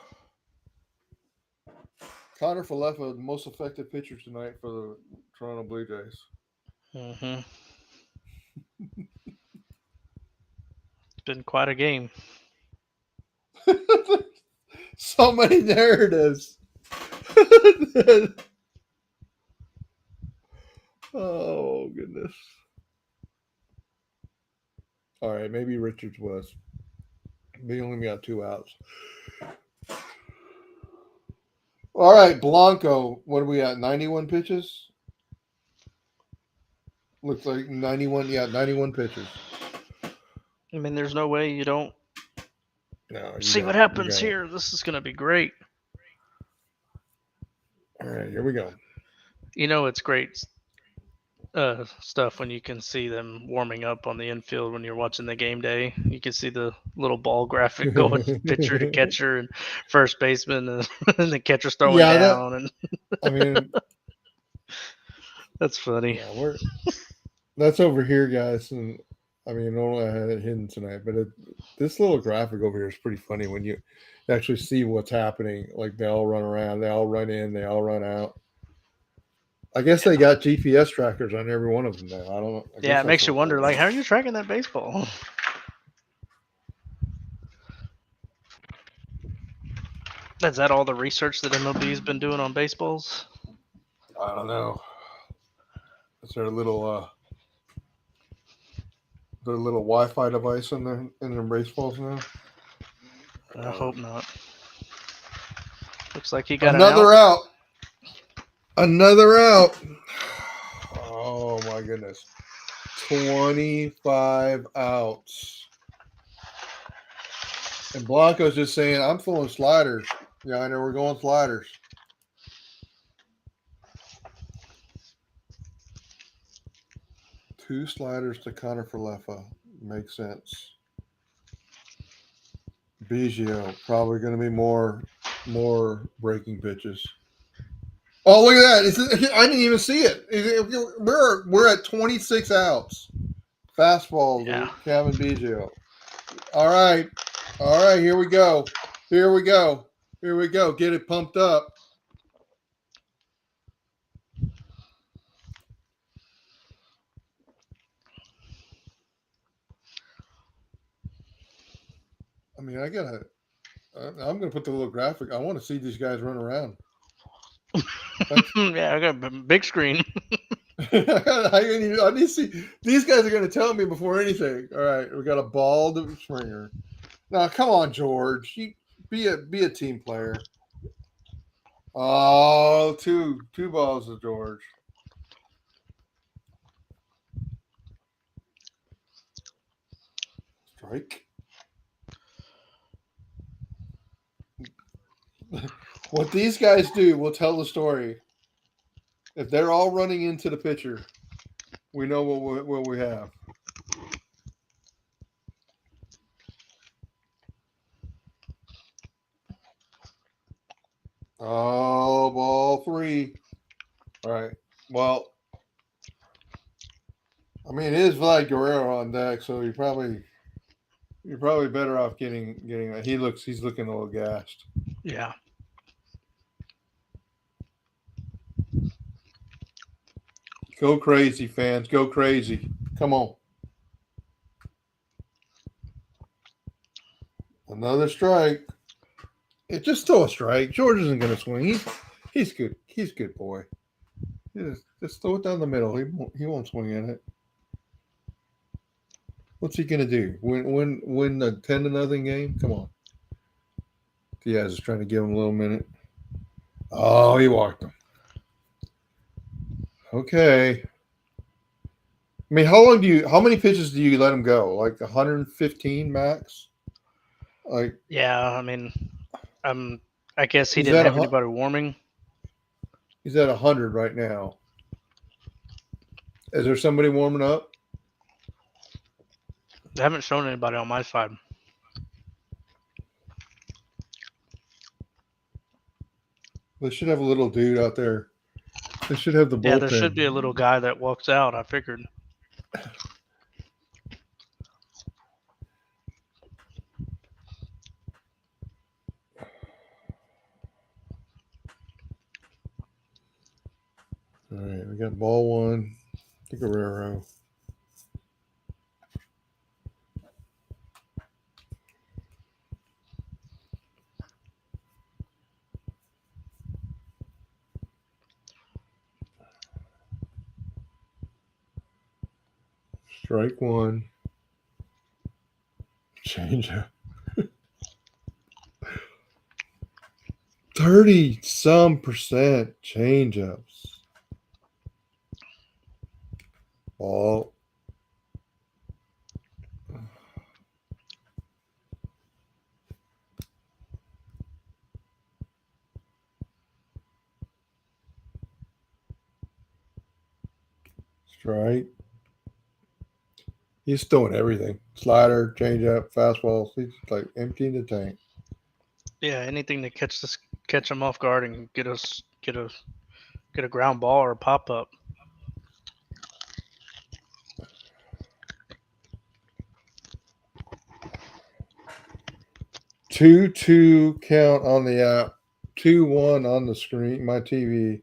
Connor Falefa, the most effective pitcher tonight for the Toronto Blue Jays. Mm-hmm. It's been quite a game. So many narratives. Oh goodness. All right, maybe Richards was. They only got 2 outs. All right, Blanco. What are we at? 91 pitches. Looks like 91. Yeah, 91 pitches. I mean, there's no way you don't No, see what happens here. This is gonna be great. All right, here we go. You know, it's great stuff when you can see them warming up on the infield when you're watching the game day. You can see the little ball graphic going pitcher to catcher and first baseman, and the catcher's throwing Yeah, down, and I mean, that's funny. yeah, that's over here, guys. And I mean, normally I had it hidden tonight, but this little graphic over here is pretty funny when you actually see what's happening. Like they all run around, they all run in, they all run out. I guess they got GPS trackers on every one of them now. I don't know. Yeah, it makes you wonder, like, how are you tracking that baseball? Is that all the research that MLB's been doing on baseballs? I don't know. Is there a little Wi-Fi device in their baseballs now? I hope not. Looks like he got another an out. out. Another out. Oh my goodness. 25 outs. And Blanco's just saying, I'm throwing sliders. Yeah, I know we're going sliders. Two sliders to Connor Falefa. Makes sense. Biggio, probably going to be more breaking pitches. Oh, look at that. I didn't even see it. We're at 26 outs. Fastball to Kevin Biggio. All right. Here we go. Get it pumped up. I mean, I'm going to put the little graphic. I want to see these guys run around. Yeah, I got a big screen. I need to see. These guys are going to tell me before anything. All right, we got a ball to Springer. Now, come on, George. You be a team player. Oh, two balls to George. Strike. What these guys do will tell the story. If they're all running into the pitcher, we know what we have. Oh, ball 3. All right. Well, I mean, it is Vlad Guerrero on deck, so you're probably better off getting. He's looking a little gassed. Yeah. Go crazy, fans. Go crazy. Come on. Another strike. It's just still a strike. George isn't going to swing. He's good. He's a good boy. Just throw it down the middle. He won't swing in it. What's he going to do? Win the 10-0 game? Come on. Diaz is trying to give him a little minute. Oh, he walked him. Okay. I mean, how many pitches do you let him go? Like 115 max? Like, yeah, I mean, I guess he didn't have anybody warming. He's at 100 right now. Is there somebody warming up? They haven't shown anybody on my side. They should have a little dude out there. They should have the bullpen. Yeah, there should be a little guy that walks out, I figured. All right, we got ball one. The Guerrero. Strike one. Change up. 30-some% change ups. Ball. Strike. He's throwing everything. Slider, change up, fastball. He's like emptying the tank. Yeah, anything to catch them off guard and get a ground ball or a pop up. Two count on the app. 2-1 on the screen, my TV.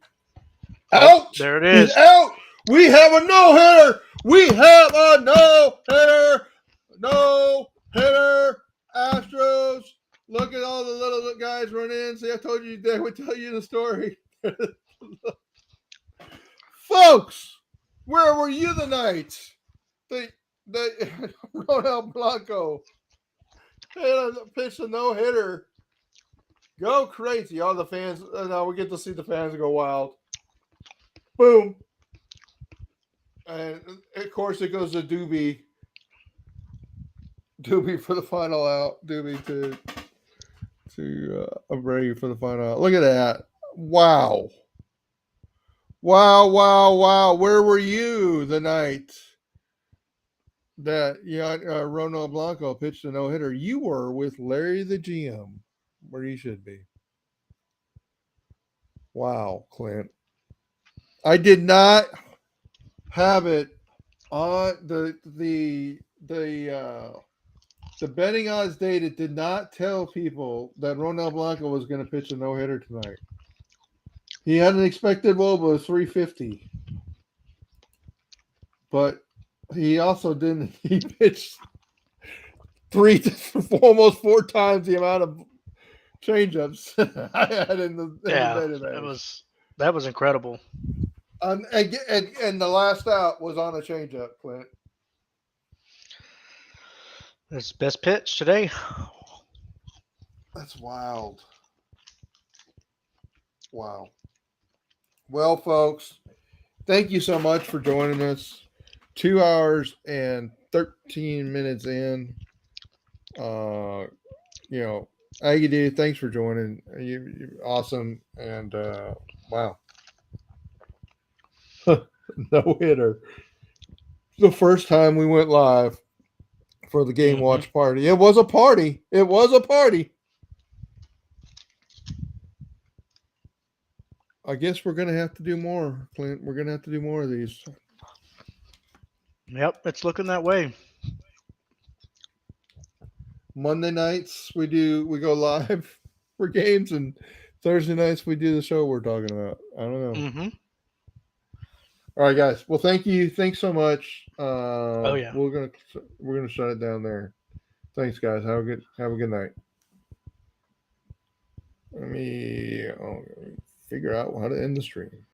Oh, Out! there it He's is. out! We have a no-hitter! We have a no-hitter! No-hitter! Astros! Look at all the little guys run in. See, I told you they would tell you the story. Folks, where were you the night? The Ronald Blanco pitched a no-hitter. Go crazy. All the fans, now we get to see the fans go wild. Boom. And of course, it goes to Doobie. Doobie for the final out. Doobie to Abreu for the final out. Look at that. Wow. Wow, wow, wow. Where were you the night that Ronald Blanco pitched a no-hitter? You were with Larry the GM, where you should be. Wow, Clint. I did not have it on the betting odds data did not tell people that Ronald Blanco was going to pitch a no-hitter tonight. He had an expected WOBA of 350, but he also didn't. He pitched almost 4 times the amount of changeups I had in the database. That was incredible. And the last out was on a changeup, Clint. That's best pitch today. That's wild. Wow. Well, folks, thank you so much for joining us. 2 hours and 13 minutes in. Aggie dude, thanks for joining. You're awesome. And wow. No hitter. The first time we went live for the game watch party. It was a party. It was a party. I guess we're going to have to do more, Clint. We're going to have to do more of these. Yep, it's looking that way. Monday nights we go live for games, and Thursday nights we do the show we're talking about. I don't know. Mm-hmm. All right, guys. Well, thank you. Thanks so much. Yeah. We're gonna shut it down there. Thanks, guys. Have a good night. Let me figure out how to end the stream.